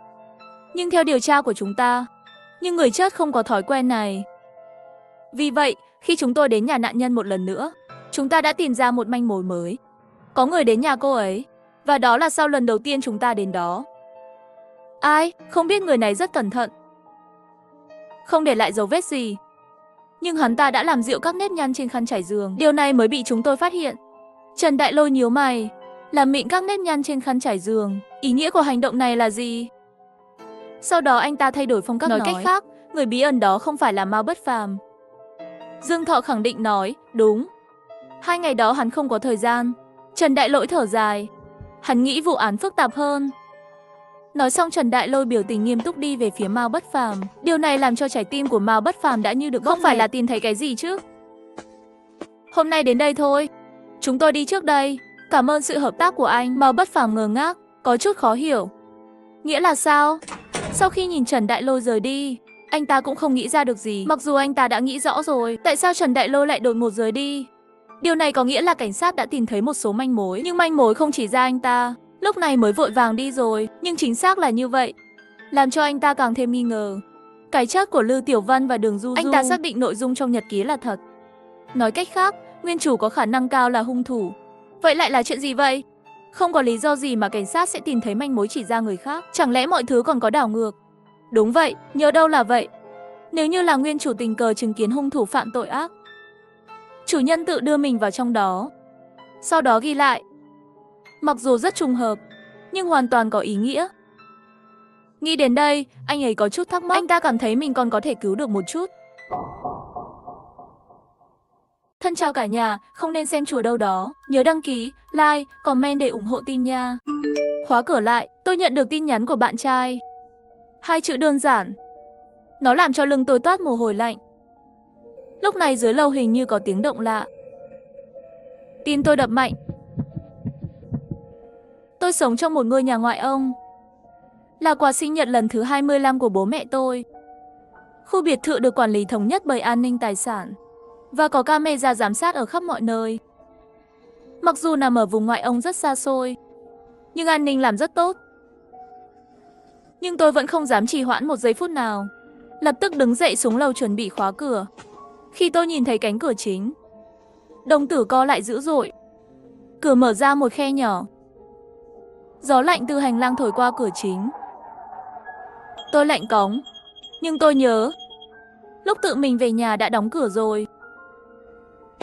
Nhưng theo điều tra của chúng ta, nhưng người chết không có thói quen này. Vì vậy, khi chúng tôi đến nhà nạn nhân một lần nữa, chúng ta đã tìm ra một manh mối mới. Có người đến nhà cô ấy, và đó là sau lần đầu tiên chúng ta đến đó. Ai? Không biết, người này rất cẩn thận, không để lại dấu vết gì. Nhưng hắn ta đã làm dịu các nếp nhăn trên khăn trải giường. Điều này mới bị chúng tôi phát hiện. Trần Đại Lôi nhíu mày. Làm mịn các nếp nhăn trên khăn trải giường. Ý nghĩa của hành động này là gì? Sau đó anh ta thay đổi phong cách nói cách khác, người bí ẩn đó không phải là Mao Bất Phàm. Dương Thọ khẳng định nói, đúng. 2 ngày đó hắn không có thời gian. Trần Đại Lỗi thở dài. Hắn nghĩ vụ án phức tạp hơn. Nói xong Trần Đại Lôi biểu tình nghiêm túc đi về phía Mao Bất Phàm. Điều này làm cho trái tim của Mao Bất Phàm đã như được bóp. Không phải là tìm thấy cái gì chứ? Hôm nay đến đây thôi. Chúng tôi đi trước đây. Cảm ơn sự hợp tác của anh. Mao Bất Phàm ngơ ngác, có chút khó hiểu. Nghĩa là sao? Sau khi nhìn Trần Đại Lôi rời đi, anh ta cũng không nghĩ ra được gì. Mặc dù anh ta đã nghĩ rõ rồi, tại sao Trần Đại Lôi lại đột ngột rời đi? Điều này có nghĩa là cảnh sát đã tìm thấy một số manh mối, nhưng manh mối không chỉ ra anh ta, lúc này mới vội vàng đi rồi. Nhưng chính xác là như vậy, làm cho anh ta càng thêm nghi ngờ. Cái chết của Lư Tiểu Vân và Đường Du Du, anh ta xác định nội dung trong nhật ký là thật. Nói cách khác, nguyên chủ có khả năng cao là hung thủ. Vậy lại là chuyện gì vậy? Không có lý do gì mà cảnh sát sẽ tìm thấy manh mối chỉ ra người khác. Chẳng lẽ mọi thứ còn có đảo ngược? Đúng vậy, nhớ đâu là vậy. Nếu như là nguyên chủ tình cờ chứng kiến hung thủ phạm tội ác, chủ nhân tự đưa mình vào trong đó, sau đó ghi lại. Mặc dù rất trùng hợp, nhưng hoàn toàn có ý nghĩa. Nghĩ đến đây, anh ấy có chút thắc mắc. Anh ta cảm thấy mình còn có thể cứu được một chút. Thân chào cả nhà, không nên xem chùa đâu đó. Nhớ đăng ký, like, comment để ủng hộ team nha. Khóa cửa lại, tôi nhận được tin nhắn của bạn trai. 2 chữ đơn giản. Nó làm cho lưng tôi toát mồ hôi lạnh. Lúc này dưới lầu hình như có tiếng động lạ. Tim tôi đập mạnh. Tôi sống trong một ngôi nhà ngoại ông. Là quà sinh nhật lần thứ 25 của bố mẹ tôi. Khu biệt thự được quản lý thống nhất bởi an ninh tài sản và có camera giám sát ở khắp mọi nơi. Mặc dù nằm ở vùng ngoại ông rất xa xôi, nhưng an ninh làm rất tốt. Nhưng tôi vẫn không dám trì hoãn một giây phút nào. Lập tức đứng dậy xuống lầu chuẩn bị khóa cửa. Khi tôi nhìn thấy cánh cửa chính, đồng tử co lại dữ dội. Cửa mở ra một khe nhỏ. Gió lạnh từ hành lang thổi qua cửa chính. Tôi lạnh cóng, nhưng tôi nhớ lúc tự mình về nhà đã đóng cửa rồi.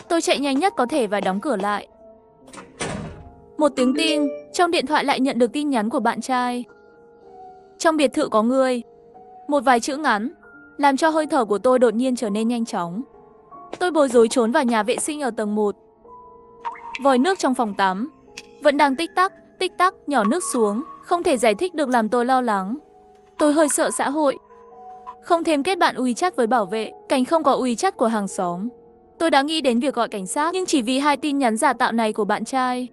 Tôi chạy nhanh nhất có thể và đóng cửa lại. Một tiếng ting, trong điện thoại lại nhận được tin nhắn của bạn trai. Trong biệt thự có người. Một vài chữ ngắn, làm cho hơi thở của tôi đột nhiên trở nên nhanh chóng. Tôi bối rối trốn vào nhà vệ sinh ở tầng 1. Vòi nước trong phòng tắm vẫn đang tích tắc, nhỏ nước xuống, không thể giải thích được làm tôi lo lắng. Tôi hơi sợ xã hội. Không thêm kết bạn WeChat với bảo vệ, cảnh không có WeChat của hàng xóm. Tôi đã nghĩ đến việc gọi cảnh sát, nhưng chỉ vì 2 tin nhắn giả tạo này của bạn trai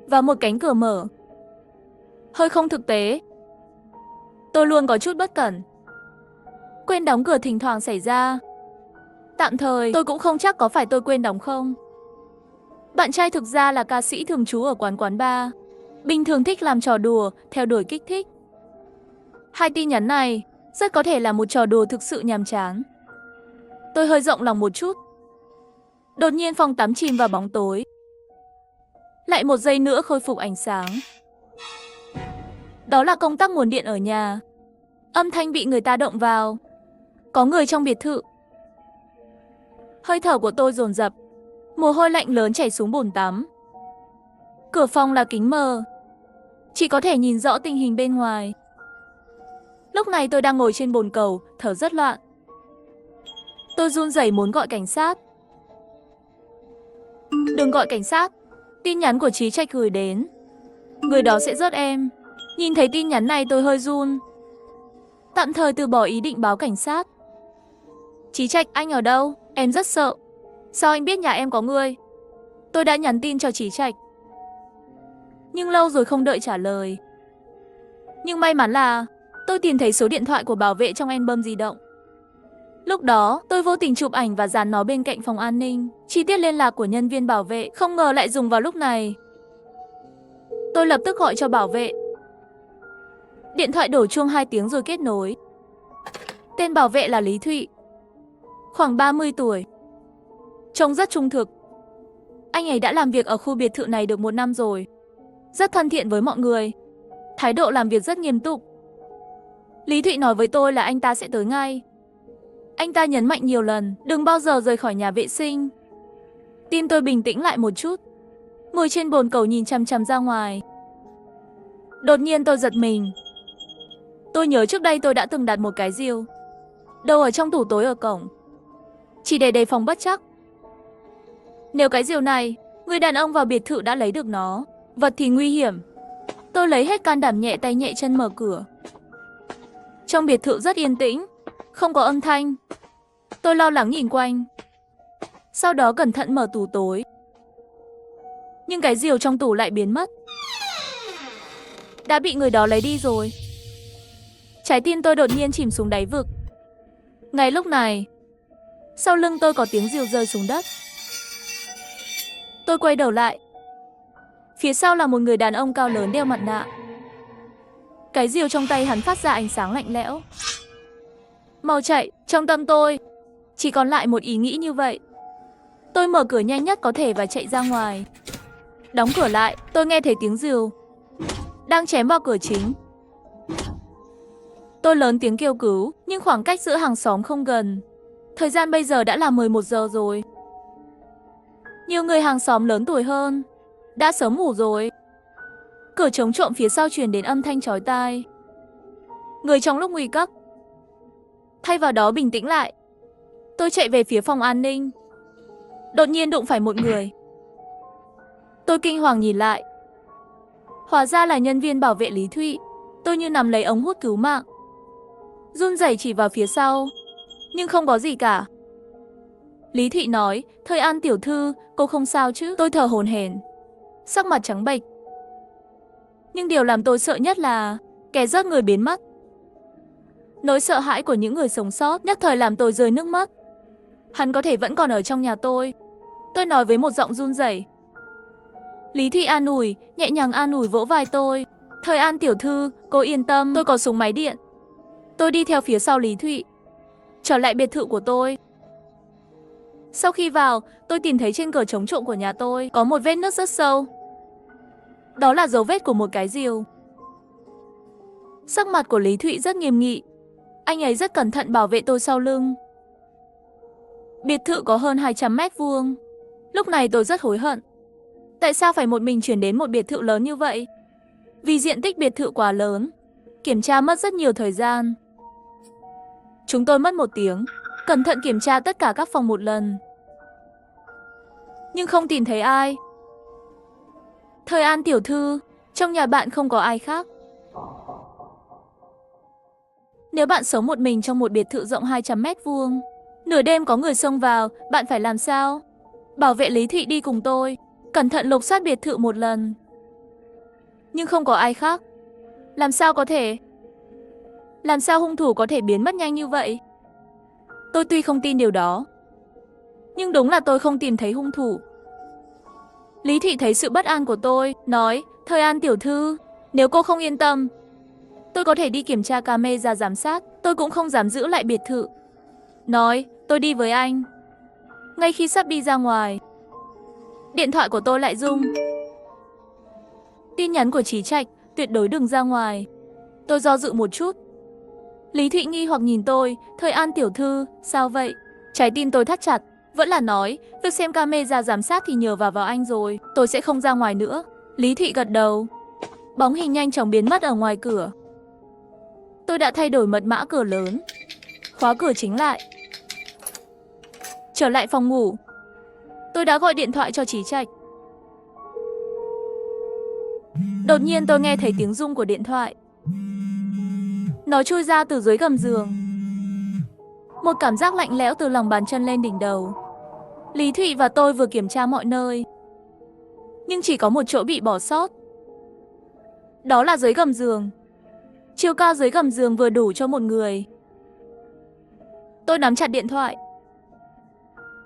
và một cánh cửa mở. Hơi không thực tế. Tôi luôn có chút bất cẩn. Quên đóng cửa thỉnh thoảng xảy ra. Tạm thời, tôi cũng không chắc có phải tôi quên đóng không. Bạn trai thực ra là ca sĩ thường trú ở quán bar. Bình thường thích làm trò đùa, theo đuổi kích thích. 2 tin nhắn này rất có thể là một trò đùa thực sự nhàm chán. Tôi hơi rộng lòng một chút. Đột nhiên phòng tắm chìm vào bóng tối. Lại một giây nữa khôi phục ánh sáng. Đó là công tắc nguồn điện ở nhà. Âm thanh bị người ta động vào. Có người trong biệt thự. Hơi thở của tôi dồn dập. Mồ hôi lạnh lớn chảy xuống bồn tắm. Cửa phòng là kính mờ, chỉ có thể nhìn rõ tình hình bên ngoài. Lúc này tôi đang ngồi trên bồn cầu, thở rất loạn. Tôi run rẩy muốn gọi cảnh sát. Đừng gọi cảnh sát. Tin nhắn của Trí Trạch gửi đến. Người đó sẽ giết em. Nhìn thấy tin nhắn này tôi hơi run. Tạm thời từ bỏ ý định báo cảnh sát. Trí Trạch, anh ở đâu? Em rất sợ. Sao anh biết nhà em có người? Tôi đã nhắn tin cho Trí Trạch, nhưng lâu rồi không đợi trả lời. Nhưng may mắn là tôi tìm thấy số điện thoại của bảo vệ trong album di động. Lúc đó, tôi vô tình chụp ảnh và dán nó bên cạnh phòng an ninh. Chi tiết liên lạc của nhân viên bảo vệ không ngờ lại dùng vào lúc này. Tôi lập tức gọi cho bảo vệ. Điện thoại đổ chuông 2 tiếng rồi kết nối. Tên bảo vệ là Lý Thụy, khoảng 30 tuổi. Trông rất trung thực. Anh ấy đã làm việc ở khu biệt thự này được 1 năm rồi. Rất thân thiện với mọi người. Thái độ làm việc rất nghiêm túc. Lý Thụy nói với tôi là anh ta sẽ tới ngay. Anh ta nhấn mạnh nhiều lần, đừng bao giờ rời khỏi nhà vệ sinh. Tim tôi bình tĩnh lại một chút. Ngồi trên bồn cầu nhìn chằm chằm ra ngoài. Đột nhiên tôi giật mình. Tôi nhớ trước đây tôi đã từng đặt một cái rìu đâu ở trong tủ tối ở cổng, chỉ để đề phòng bất trắc. Nếu cái rìu này, người đàn ông vào biệt thự đã lấy được nó, vật thì nguy hiểm. Tôi lấy hết can đảm nhẹ tay nhẹ chân mở cửa. Trong biệt thự rất yên tĩnh, không có âm thanh. Tôi lo lắng nhìn quanh. Sau đó cẩn thận mở tủ tối. Nhưng cái rìu trong tủ lại biến mất. Đã bị người đó lấy đi rồi. Trái tim tôi đột nhiên chìm xuống đáy vực. Ngay lúc này, sau lưng tôi có tiếng rìu rơi xuống đất. Tôi quay đầu lại. Phía sau là một người đàn ông cao lớn đeo mặt nạ. Cái rìu trong tay hắn phát ra ánh sáng lạnh lẽo. Mau chạy, trong tâm tôi chỉ còn lại một ý nghĩ như vậy. Tôi mở cửa nhanh nhất có thể và chạy ra ngoài. Đóng cửa lại, tôi nghe thấy tiếng rìu đang chém vào cửa chính. Tôi lớn tiếng kêu cứu, nhưng khoảng cách giữa hàng xóm không gần. Thời gian bây giờ đã là 11 giờ rồi. Nhiều người hàng xóm lớn tuổi hơn đã sớm ngủ rồi. Cửa chống trộm phía sau truyền đến âm thanh chói tai. Người trong lúc nguy cấp. Thay vào đó bình tĩnh lại. Tôi chạy về phía phòng an ninh. Đột nhiên đụng phải một người. Tôi kinh hoàng nhìn lại. Hóa ra là nhân viên bảo vệ Lý Thụy. Tôi như nắm lấy ống hút cứu mạng. Run rẩy chỉ vào phía sau, nhưng không có gì cả. Lý Thụy nói, Thời An tiểu thư, cô không sao chứ? Tôi thở hổn hển, sắc mặt trắng bệch. Nhưng điều làm tôi sợ nhất là kẻ rớt người biến mất. Nỗi sợ hãi của những người sống sót nhất thời làm tôi rơi nước mắt. Hắn có thể vẫn còn ở trong nhà tôi. Tôi nói với một giọng run rẩy. Lý Thụy an ủi, nhẹ nhàng an ủi vỗ vai tôi. Thời An tiểu thư, cô yên tâm, tôi có súng máy điện. Tôi đi theo phía sau Lý Thụy, trở lại biệt thự của tôi. Sau khi vào, tôi tìm thấy trên cửa chống trộm của nhà tôi có một vết nứt rất sâu. Đó là dấu vết của một cái rìu. Sắc mặt của Lý Thụy rất nghiêm nghị. Anh ấy rất cẩn thận bảo vệ tôi sau lưng. Biệt thự có hơn 200 mét vuông. Lúc này tôi rất hối hận. Tại sao phải một mình chuyển đến một biệt thự lớn như vậy? Vì diện tích biệt thự quá lớn, kiểm tra mất rất nhiều thời gian. Chúng tôi mất 1 tiếng, cẩn thận kiểm tra tất cả các phòng một lần. Nhưng không tìm thấy ai. Thời An tiểu thư, trong nhà bạn không có ai khác. Nếu bạn sống một mình trong một biệt thự rộng 200 mét vuông, nửa đêm có người xông vào, bạn phải làm sao? Bảo vệ Lý Thụy đi cùng tôi, cẩn thận lục soát biệt thự một lần. Nhưng không có ai khác. Làm sao có thể? Làm sao hung thủ có thể biến mất nhanh như vậy? Tôi tuy không tin điều đó, nhưng đúng là tôi không tìm thấy hung thủ. Lý Thụy thấy sự bất an của tôi, nói, Thời An tiểu thư, nếu cô không yên tâm, tôi có thể đi kiểm tra camera giám sát, tôi cũng không dám giữ lại biệt thự. Nói, tôi đi với anh. Ngay khi sắp đi ra ngoài, điện thoại của tôi lại rung. Tin nhắn của Chí Trạch, tuyệt đối đừng ra ngoài. Tôi do dự một chút. Lý Thụy nghi hoặc nhìn tôi, Thời An tiểu thư, sao vậy? Trái tim tôi thắt chặt, vẫn là nói, việc xem camera giám sát thì nhờ vào anh rồi, tôi sẽ không ra ngoài nữa. Lý Thụy gật đầu. Bóng hình nhanh chóng biến mất ở ngoài cửa. Tôi đã thay đổi mật mã cửa lớn, khóa cửa chính lại. Trở lại phòng ngủ, tôi đã gọi điện thoại cho Chí Trạch. Đột nhiên tôi nghe thấy tiếng rung của điện thoại. Nó chui ra từ dưới gầm giường. Một cảm giác lạnh lẽo từ lòng bàn chân lên đỉnh đầu. Lý Thụy và tôi vừa kiểm tra mọi nơi, nhưng chỉ có một chỗ bị bỏ sót. Đó là dưới gầm giường. Chiều cao dưới gầm giường vừa đủ cho một người. Tôi nắm chặt điện thoại,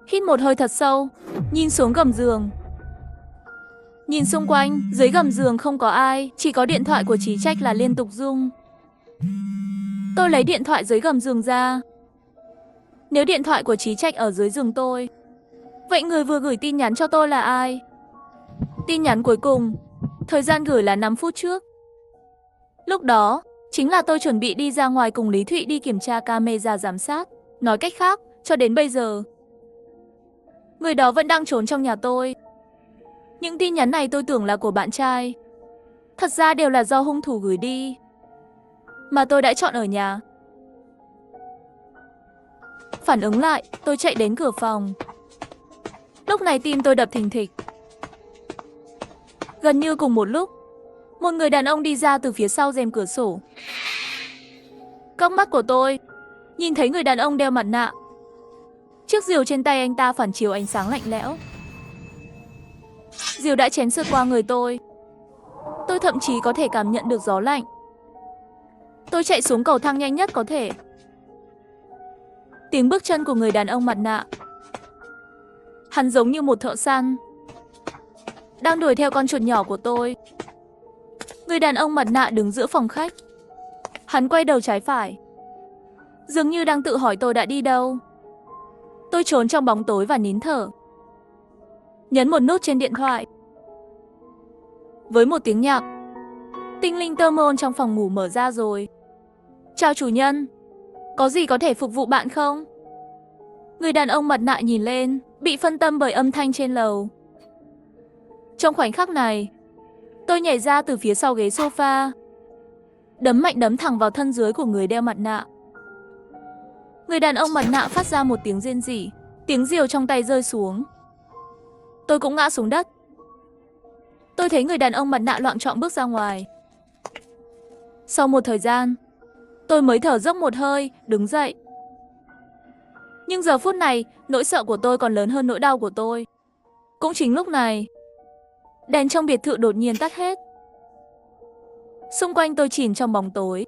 hít một hơi thật sâu, nhìn xuống gầm giường. Nhìn xung quanh, dưới gầm giường không có ai, chỉ có điện thoại của Chí Trạch là liên tục rung. Tôi lấy điện thoại dưới gầm giường ra. Nếu điện thoại của Chí Trạch ở dưới giường tôi, vậy người vừa gửi tin nhắn cho tôi là ai? Tin nhắn cuối cùng, thời gian gửi là 5 phút trước. Lúc đó, chính là tôi chuẩn bị đi ra ngoài cùng Lý Thụy đi kiểm tra camera giám sát. Nói cách khác, cho đến bây giờ, người đó vẫn đang trốn trong nhà tôi. Những tin nhắn này tôi tưởng là của bạn trai, thật ra đều là do hung thủ gửi đi, mà tôi đã chọn ở nhà. Phản ứng lại, tôi chạy đến cửa phòng. Lúc này tim tôi đập thình thịch. Gần như cùng một lúc, Một người đàn ông đi ra từ phía sau rèm cửa sổ. Cong mắt của tôi nhìn thấy người đàn ông đeo mặt nạ. Chiếc rìu trên tay anh ta phản chiếu ánh sáng lạnh lẽo. Rìu đã chém sượt qua người tôi. Tôi thậm chí có thể cảm nhận được gió lạnh. Tôi chạy xuống cầu thang nhanh nhất có thể. Tiếng bước chân của người đàn ông mặt nạ. Hắn giống như một thợ săn đang đuổi theo con chuột nhỏ của tôi. Người đàn ông mặt nạ đứng giữa phòng khách. Hắn quay đầu trái phải, dường như đang tự hỏi tôi đã đi đâu. Tôi trốn trong bóng tối và nín thở. Nhấn một nút trên điện thoại. Với một tiếng nhạc, tinh linh thermon trong phòng ngủ mở ra rồi. Chào chủ nhân, có gì có thể phục vụ bạn không? Người đàn ông mặt nạ nhìn lên, bị phân tâm bởi âm thanh trên lầu. Trong khoảnh khắc này, tôi nhảy ra từ phía sau ghế sofa, đấm mạnh đấm thẳng vào thân dưới của người đeo mặt nạ. Người đàn ông mặt nạ phát ra một tiếng rên rỉ, tiếng rìu trong tay rơi xuống. Tôi cũng ngã xuống đất. Tôi thấy người đàn ông mặt nạ loạng choạng bước ra ngoài. Sau một thời gian, tôi mới thở dốc một hơi, đứng dậy. Nhưng giờ phút này, nỗi sợ của tôi còn lớn hơn nỗi đau của tôi. Cũng chính lúc này, đèn trong biệt thự đột nhiên tắt hết. Xung quanh tôi chìm trong bóng tối.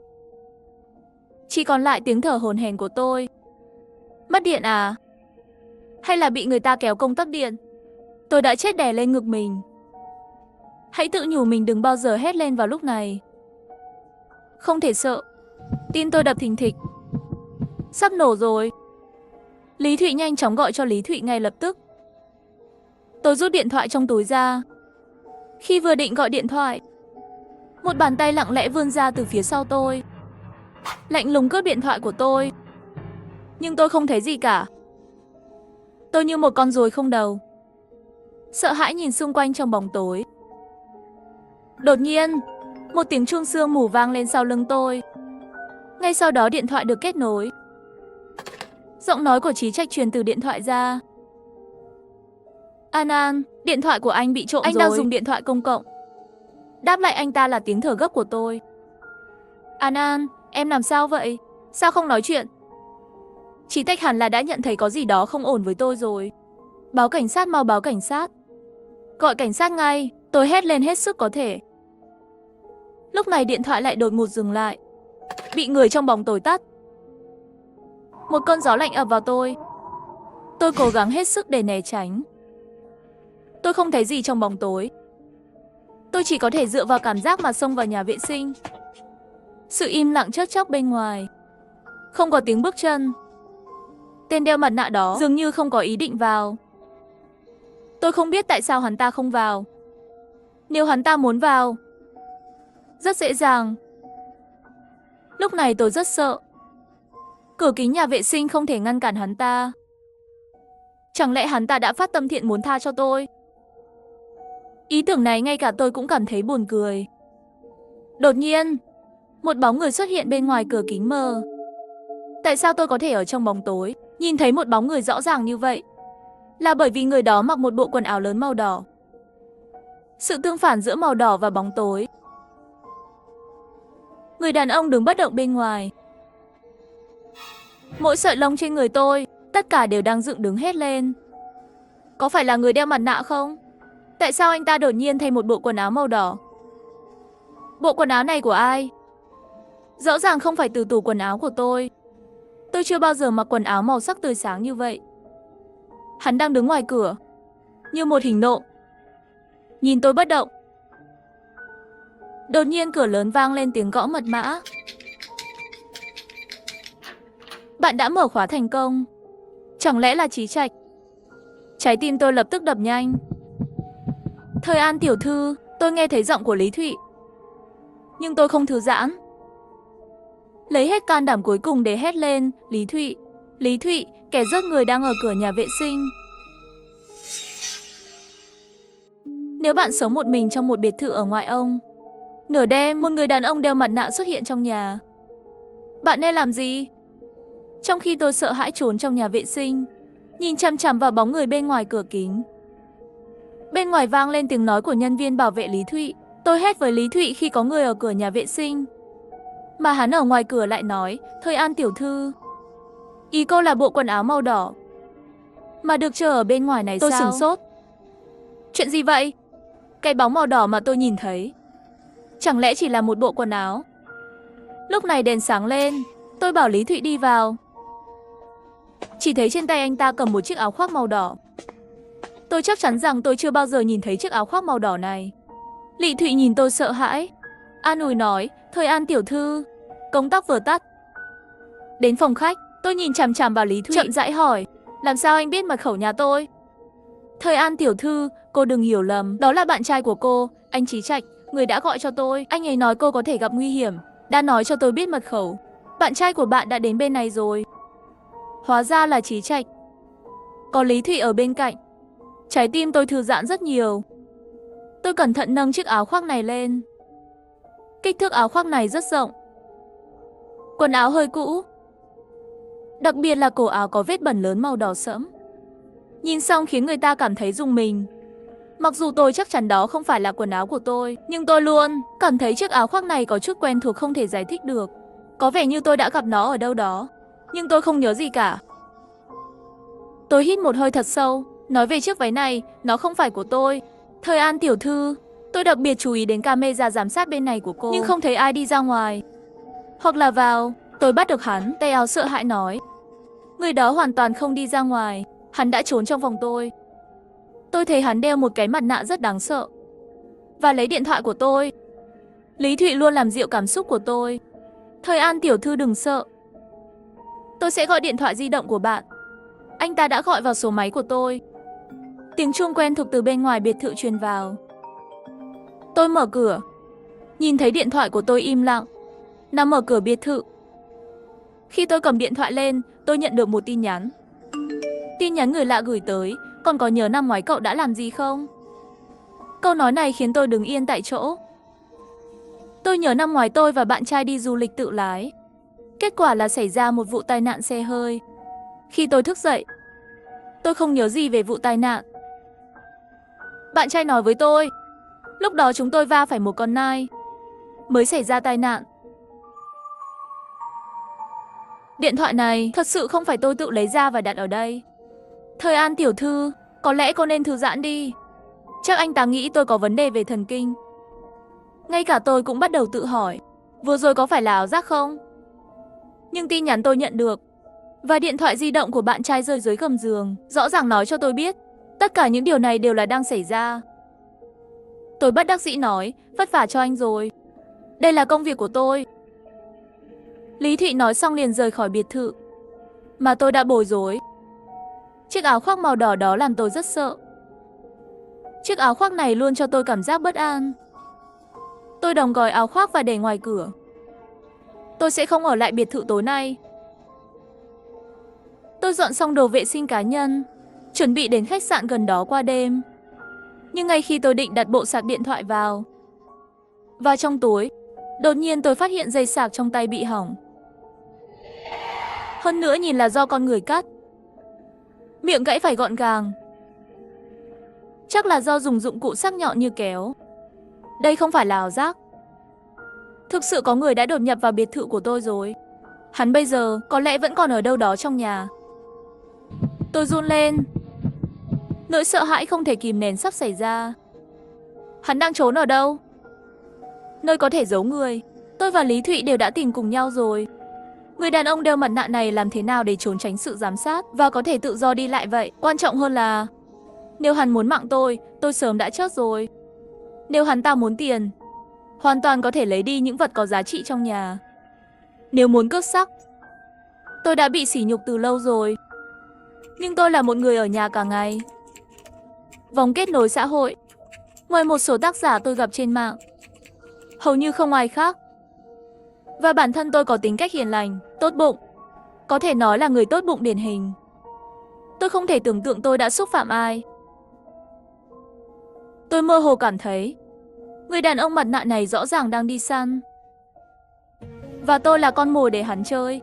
Chỉ còn lại tiếng thở hổn hển của tôi. Mất điện à? Hay là bị người ta kéo công tắc điện? Tôi đã chết đè lên ngực mình. Hãy tự nhủ mình đừng bao giờ hét lên vào lúc này. Không thể sợ. Tim tôi đập thình thịch. Sắp nổ rồi. Lý Thụy nhanh chóng gọi cho Lý Thụy ngay lập tức. Tôi rút điện thoại trong túi ra. Khi vừa định gọi điện thoại, một bàn tay lặng lẽ vươn ra từ phía sau tôi, lạnh lùng cướp điện thoại của tôi. Nhưng tôi không thấy gì cả. Tôi như một con ruồi không đầu, sợ hãi nhìn xung quanh trong bóng tối. Đột nhiên, một tiếng chuông sương mù vang lên sau lưng tôi. Ngay sau đó điện thoại được kết nối. Giọng nói của Chí Trạch truyền từ điện thoại ra. An, điện thoại của anh bị trộm rồi. Anh đang dùng điện thoại công cộng. Đáp lại anh ta là tiếng thở gấp của tôi. An, em làm sao vậy? Sao không nói chuyện? Chí Trạch hẳn là đã nhận thấy có gì đó không ổn với tôi rồi. Báo cảnh sát, mau báo cảnh sát. Gọi cảnh sát ngay, tôi hét lên hết sức có thể. Lúc này điện thoại lại đột ngột dừng lại, bị người trong bóng tối tắt. Một cơn gió lạnh ập vào tôi. Tôi cố gắng hết sức để né tránh. Tôi không thấy gì trong bóng tối. Tôi chỉ có thể dựa vào cảm giác mà xông vào nhà vệ sinh. Sự im lặng chớp chốc bên ngoài. Không có tiếng bước chân. Tên đeo mặt nạ đó dường như không có ý định vào. Tôi không biết tại sao hắn ta không vào. Nếu hắn ta muốn vào, rất dễ dàng. Lúc này tôi rất sợ. Cửa kính nhà vệ sinh không thể ngăn cản hắn ta. Chẳng lẽ hắn ta đã phát tâm thiện muốn tha cho tôi? Ý tưởng này ngay cả tôi cũng cảm thấy buồn cười. Đột nhiên, một bóng người xuất hiện bên ngoài cửa kính mờ. Tại sao tôi có thể ở trong bóng tối nhìn thấy một bóng người rõ ràng như vậy? Là bởi vì người đó mặc một bộ quần áo lớn màu đỏ. Sự tương phản giữa màu đỏ và bóng tối. Người đàn ông đứng bất động bên ngoài. Mỗi sợi lông trên người tôi, tất cả đều đang dựng đứng hết lên. Có phải là người đeo mặt nạ không? Tại sao anh ta đột nhiên thay một bộ quần áo màu đỏ? Bộ quần áo này của ai? Rõ ràng không phải từ tủ quần áo của tôi. Tôi chưa bao giờ mặc quần áo màu sắc tươi sáng như vậy. Hắn đang đứng ngoài cửa, như một hình nộm, nhìn tôi bất động. Đột nhiên cửa lớn vang lên tiếng gõ mật mã. Bạn đã mở khóa thành công. Chẳng lẽ là Chí Trạch? Trái tim tôi lập tức đập nhanh. Thời An tiểu thư, tôi nghe thấy giọng của Lý Thụy. Nhưng tôi không thư giãn. Lấy hết can đảm cuối cùng để hét lên, Lý Thụy, Lý Thụy, kẻ giết người đang ở cửa nhà vệ sinh. Nếu bạn sống một mình trong một biệt thự ở ngoại ô, nửa đêm một người đàn ông đeo mặt nạ xuất hiện trong nhà, bạn nên làm gì? Trong khi tôi sợ hãi trốn trong nhà vệ sinh, nhìn chằm chằm vào bóng người bên ngoài cửa kính. Bên ngoài vang lên tiếng nói của nhân viên bảo vệ Lý Thụy. Tôi hét với Lý Thụy khi có người ở cửa nhà vệ sinh. Mà hắn ở ngoài cửa lại nói, Thời An tiểu thư. Ý cô là bộ quần áo màu đỏ mà được chờ ở bên ngoài này sao? Tôi sửng sốt. Chuyện gì vậy? Cái bóng màu đỏ mà tôi nhìn thấy, chẳng lẽ chỉ là một bộ quần áo? Lúc này đèn sáng lên, tôi bảo Lý Thụy đi vào. Chỉ thấy trên tay anh ta cầm một chiếc áo khoác màu đỏ. Tôi chắc chắn rằng tôi chưa bao giờ nhìn thấy chiếc áo khoác màu đỏ này. Lý Thụy nhìn tôi sợ hãi, an ủi nói, Thời An tiểu thư. Công tắc vừa tắt. Đến phòng khách, tôi nhìn chằm chằm vào Lý Thụy, chậm rãi hỏi, làm sao anh biết mật khẩu nhà tôi? Thời An tiểu thư, cô đừng hiểu lầm, đó là bạn trai của cô, anh Chí Trạch, người đã gọi cho tôi. Anh ấy nói cô có thể gặp nguy hiểm, đã nói cho tôi biết mật khẩu. Bạn trai của bạn đã đến bên này rồi. Hóa ra là Chí Trạch. Có Lý Thụy ở bên cạnh, trái tim tôi thư giãn rất nhiều. Tôi cẩn thận nâng chiếc áo khoác này lên. Kích thước áo khoác này rất rộng. Quần áo hơi cũ, đặc biệt là cổ áo có vết bẩn lớn màu đỏ sẫm. Nhìn xong khiến người ta cảm thấy rùng mình. Mặc dù tôi chắc chắn đó không phải là quần áo của tôi, nhưng tôi luôn cảm thấy chiếc áo khoác này có chút quen thuộc không thể giải thích được. Có vẻ như tôi đã gặp nó ở đâu đó, nhưng tôi không nhớ gì cả. Tôi hít một hơi thật sâu, nói về chiếc váy này, nó không phải của tôi. Thời An tiểu thư, tôi đặc biệt chú ý đến camera giám sát bên này của cô, nhưng không thấy ai đi ra ngoài hoặc là vào. Tôi bắt được hắn, tay áo sợ hãi nói, người đó hoàn toàn không đi ra ngoài, hắn đã trốn trong vòng tôi. Tôi thấy hắn đeo một cái mặt nạ rất đáng sợ và lấy điện thoại của tôi. Lý Thụy luôn làm dịu cảm xúc của tôi. Thời An tiểu thư đừng sợ, tôi sẽ gọi điện thoại di động của bạn. Anh ta đã gọi vào số máy của tôi. Tiếng chuông quen thuộc từ bên ngoài biệt thự truyền vào. Tôi mở cửa, nhìn thấy điện thoại của tôi im lặng, nằm ở cửa biệt thự. Khi tôi cầm điện thoại lên, tôi nhận được một tin nhắn. Tin nhắn người lạ gửi tới, còn có nhớ năm ngoái cậu đã làm gì không? Câu nói này khiến tôi đứng yên tại chỗ. Tôi nhớ năm ngoái tôi và bạn trai đi du lịch tự lái. Kết quả là xảy ra một vụ tai nạn xe hơi. Khi tôi thức dậy, tôi không nhớ gì về vụ tai nạn. Bạn trai nói với tôi, lúc đó chúng tôi va phải một con nai, mới xảy ra tai nạn. Điện thoại này thật sự không phải tôi tự lấy ra và đặt ở đây. Thời An tiểu thư, có lẽ cô nên thư giãn đi. Chắc anh ta nghĩ tôi có vấn đề về thần kinh. Ngay cả tôi cũng bắt đầu tự hỏi, vừa rồi có phải là ảo giác không? Nhưng tin nhắn tôi nhận được và điện thoại di động của bạn trai rơi dưới gầm giường rõ ràng nói cho tôi biết tất cả những điều này đều là đang xảy ra. Tôi bất đắc dĩ nói, vất vả cho anh rồi. Đây là công việc của tôi. Lý Thụy nói xong liền rời khỏi biệt thự. Mà tôi đã bối rối. Chiếc áo khoác màu đỏ đó làm tôi rất sợ. Chiếc áo khoác này luôn cho tôi cảm giác bất an. Tôi đóng gói áo khoác và để ngoài cửa. Tôi sẽ không ở lại biệt thự tối nay. Tôi dọn xong đồ vệ sinh cá nhân, chuẩn bị đến khách sạn gần đó qua đêm. Nhưng ngay khi tôi định đặt bộ sạc điện thoại vào, và trong túi, đột nhiên tôi phát hiện dây sạc trong tay bị hỏng. Hơn nữa nhìn là do con người cắt. Miệng gãy phải gọn gàng. Chắc là do dùng dụng cụ sắc nhọn như kéo. Đây không phải là ảo giác. Thực sự có người đã đột nhập vào biệt thự của tôi rồi. Hắn bây giờ có lẽ vẫn còn ở đâu đó trong nhà. Tôi run lên. Nỗi sợ hãi không thể kìm nén sắp xảy ra. Hắn đang trốn ở đâu? Nơi có thể giấu người. Tôi và Lý Thụy đều đã tìm cùng nhau rồi. Người đàn ông đeo mặt nạ này làm thế nào để trốn tránh sự giám sát và có thể tự do đi lại vậy? Quan trọng hơn là, nếu hắn muốn mạng tôi sớm đã chết rồi. Nếu hắn ta muốn tiền, hoàn toàn có thể lấy đi những vật có giá trị trong nhà. Nếu muốn cướp sắc, tôi đã bị sỉ nhục từ lâu rồi. Nhưng tôi là một người ở nhà cả ngày. Vòng kết nối xã hội, ngoài một số tác giả tôi gặp trên mạng, hầu như không ai khác. Và bản thân tôi có tính cách hiền lành, tốt bụng. Có thể nói là người tốt bụng điển hình. Tôi không thể tưởng tượng tôi đã xúc phạm ai. Tôi mơ hồ cảm thấy người đàn ông mặt nạ này rõ ràng đang đi săn. Và tôi là con mồi để hắn chơi.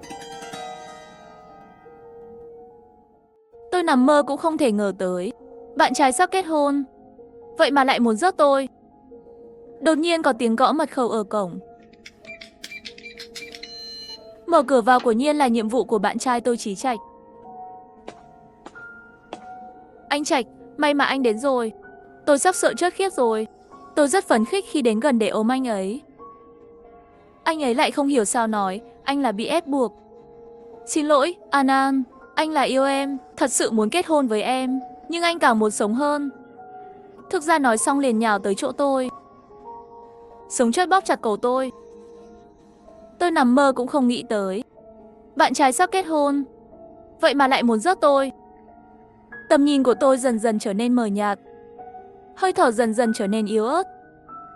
Tôi nằm mơ cũng không thể ngờ tới bạn trai sắp kết hôn, vậy mà lại muốn rước tôi. Đột nhiên có tiếng gõ mật khẩu ở cổng. Mở cửa vào quả nhiên là nhiệm vụ của bạn trai tôi Chí Trạch. Anh Trạch, may mà anh đến rồi. Tôi sắp sợ chết khiếp rồi. Tôi rất phấn khích khi đến gần để ôm anh ấy. Anh ấy lại không hiểu sao nói, anh là bị ép buộc. Xin lỗi, Anan, anh là yêu em, thật sự muốn kết hôn với em, nhưng anh càng muốn sống hơn. Thực ra nói xong liền nhào tới chỗ tôi. Sống chết bóp chặt cổ tôi. Tôi nằm mơ cũng không nghĩ tới. Bạn trai sắp kết hôn, vậy mà lại muốn rớt tôi. Tầm nhìn của tôi dần dần trở nên mờ nhạt. Hơi thở dần dần trở nên yếu ớt.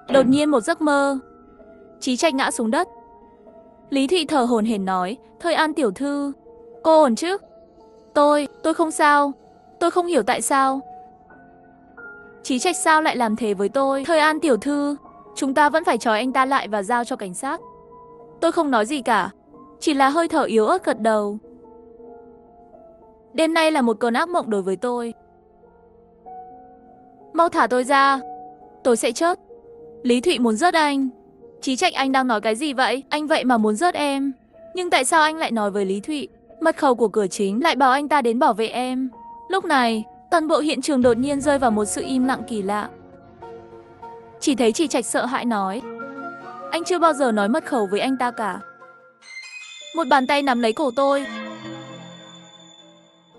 Đột nhiên một giấc mơ. Chí Trạch ngã xuống đất. Lý Thụy thở hổn hển nói, Thời An tiểu thư, cô ổn chứ? Tôi không sao. Tôi không hiểu tại sao. Chí Trạch sao lại làm thế với tôi? Thời An tiểu thư, chúng ta vẫn phải trói anh ta lại và giao cho cảnh sát. Tôi không nói gì cả, chỉ là hơi thở yếu ớt gật đầu. Đêm nay là một cơn ác mộng đối với tôi. Mau thả tôi ra, tôi sẽ chết. Lý Thụy muốn rớt anh. Chí Trạch, anh đang nói cái gì vậy? Anh vậy mà muốn rớt em. Nhưng tại sao anh lại nói với Lý Thụy? Mật khẩu của cửa chính lại bảo anh ta đến bảo vệ em. Lúc này, toàn bộ hiện trường đột nhiên rơi vào một sự im lặng kỳ lạ. Chỉ thấy Chí Trạch sợ hãi nói, anh chưa bao giờ nói mật khẩu với anh ta cả. Một bàn tay nắm lấy cổ tôi.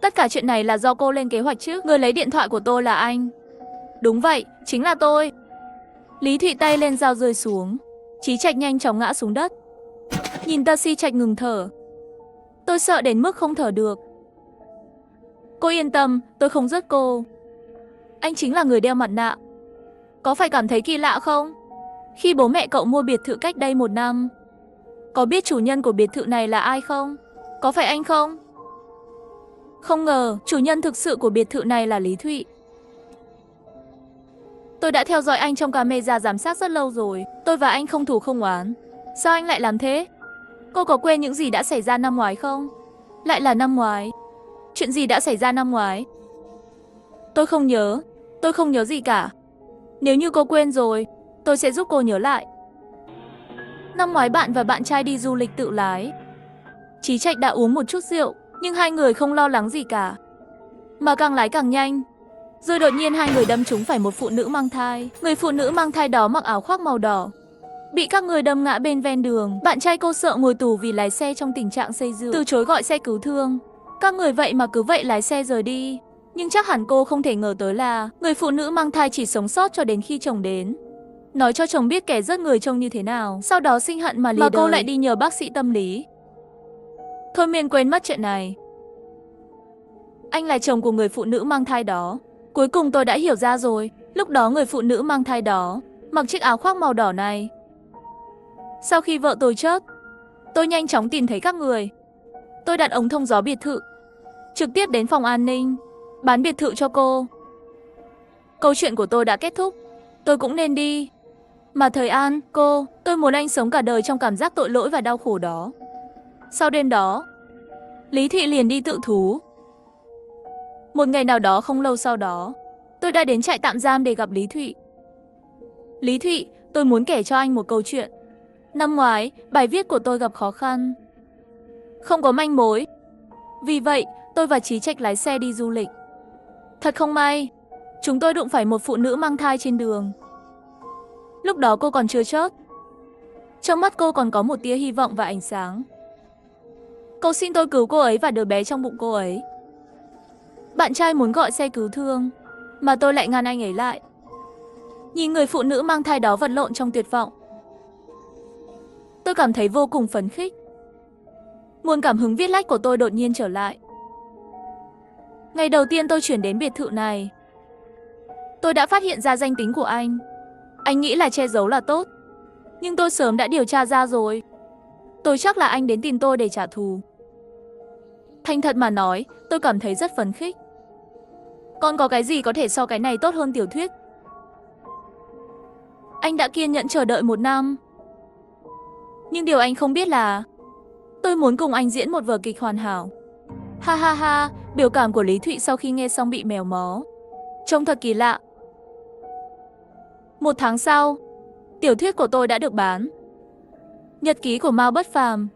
Tất cả chuyện này là do cô lên kế hoạch chứ? Người lấy điện thoại của tôi là anh. Đúng vậy, chính là tôi. Lý Thụy tay lên dao rơi xuống. Chí Trạch nhanh chóng ngã xuống đất. Nhìn taxi Trạch ngừng thở. Tôi sợ đến mức không thở được. Cô yên tâm, tôi không giết cô. Anh chính là người đeo mặt nạ. Có phải cảm thấy kỳ lạ không? Khi bố mẹ cậu mua biệt thự cách đây 1 năm, có biết chủ nhân của biệt thự này là ai không? Có phải anh không? Không ngờ, chủ nhân thực sự của biệt thự này là Lý Thụy. Tôi đã theo dõi anh trong camera giám sát rất lâu rồi. Tôi và anh không thù không oán. Sao anh lại làm thế? Cô có quên những gì đã xảy ra năm ngoái không? Lại là năm ngoái. Chuyện gì đã xảy ra năm ngoái? Tôi không nhớ. Tôi không nhớ gì cả. Nếu như cô quên rồi, tôi sẽ giúp cô nhớ lại. Năm ngoái bạn và bạn trai đi du lịch tự lái. Chí Trạch đã uống một chút rượu, nhưng hai người không lo lắng gì cả. Mà càng lái càng nhanh. Rồi đột nhiên hai người đâm trúng phải một phụ nữ mang thai. Người phụ nữ mang thai đó mặc áo khoác màu đỏ, bị các người đâm ngã bên ven đường. Bạn trai cô sợ ngồi tù vì lái xe trong tình trạng say rượu, từ chối gọi xe cứu thương. Các người vậy mà cứ vậy lái xe rời đi. Nhưng chắc hẳn cô không thể ngờ tới là người phụ nữ mang thai chỉ sống sót cho đến khi chồng đến, nói cho chồng biết kẻ giết người trông như thế nào. Sau đó sinh hận mà lìa đời. Cô lại đi nhờ bác sĩ tâm lý. Thôi miên quên mất chuyện này. Anh là chồng của người phụ nữ mang thai đó. Cuối cùng tôi đã hiểu ra rồi. Lúc đó người phụ nữ mang thai đó mặc chiếc áo khoác màu đỏ này. Sau khi vợ tôi chết, tôi nhanh chóng tìm thấy các người. Tôi đặt ống thông gió biệt thự, trực tiếp đến phòng an ninh, bán biệt thự cho cô. Câu chuyện của tôi đã kết thúc. Tôi cũng nên đi. Mà Thời An, tôi muốn anh sống cả đời trong cảm giác tội lỗi và đau khổ đó. Sau đêm đó, Lý Thụy liền đi tự thú. Một ngày nào đó không lâu sau đó, tôi đã đến trại tạm giam để gặp Lý Thụy. Lý Thụy, tôi muốn kể cho anh một câu chuyện. Năm ngoái, bài viết của tôi gặp khó khăn, không có manh mối. Vì vậy, tôi và Chí Trạch lái xe đi du lịch. Thật không may, chúng tôi đụng phải một phụ nữ mang thai trên đường. Lúc đó cô còn chưa chết. Trong mắt cô còn có một tia hy vọng và ánh sáng. Cô xin tôi cứu cô ấy và đứa bé trong bụng cô ấy. Bạn trai muốn gọi xe cứu thương, mà tôi lại ngăn anh ấy lại. Nhìn người phụ nữ mang thai đó vật lộn trong tuyệt vọng, tôi cảm thấy vô cùng phấn khích. Nguồn cảm hứng viết lách của tôi đột nhiên trở lại. Ngày đầu tiên tôi chuyển đến biệt thự này, tôi đã phát hiện ra danh tính của anh. Anh nghĩ là che giấu là tốt, nhưng tôi sớm đã điều tra ra rồi. Tôi chắc là anh đến tìm tôi để trả thù. Thành thật mà nói, tôi cảm thấy rất phấn khích. Còn có cái gì có thể so cái này tốt hơn tiểu thuyết? Anh đã kiên nhẫn chờ đợi 1 năm. Nhưng điều anh không biết là tôi muốn cùng anh diễn một vở kịch hoàn hảo. Ha ha ha, biểu cảm của Lý Thụy sau khi nghe xong bị mèo mó, trông thật kỳ lạ. 1 tháng sau, Tiểu thuyết của tôi đã được bán. Nhật ký của Mao Bất Phàm.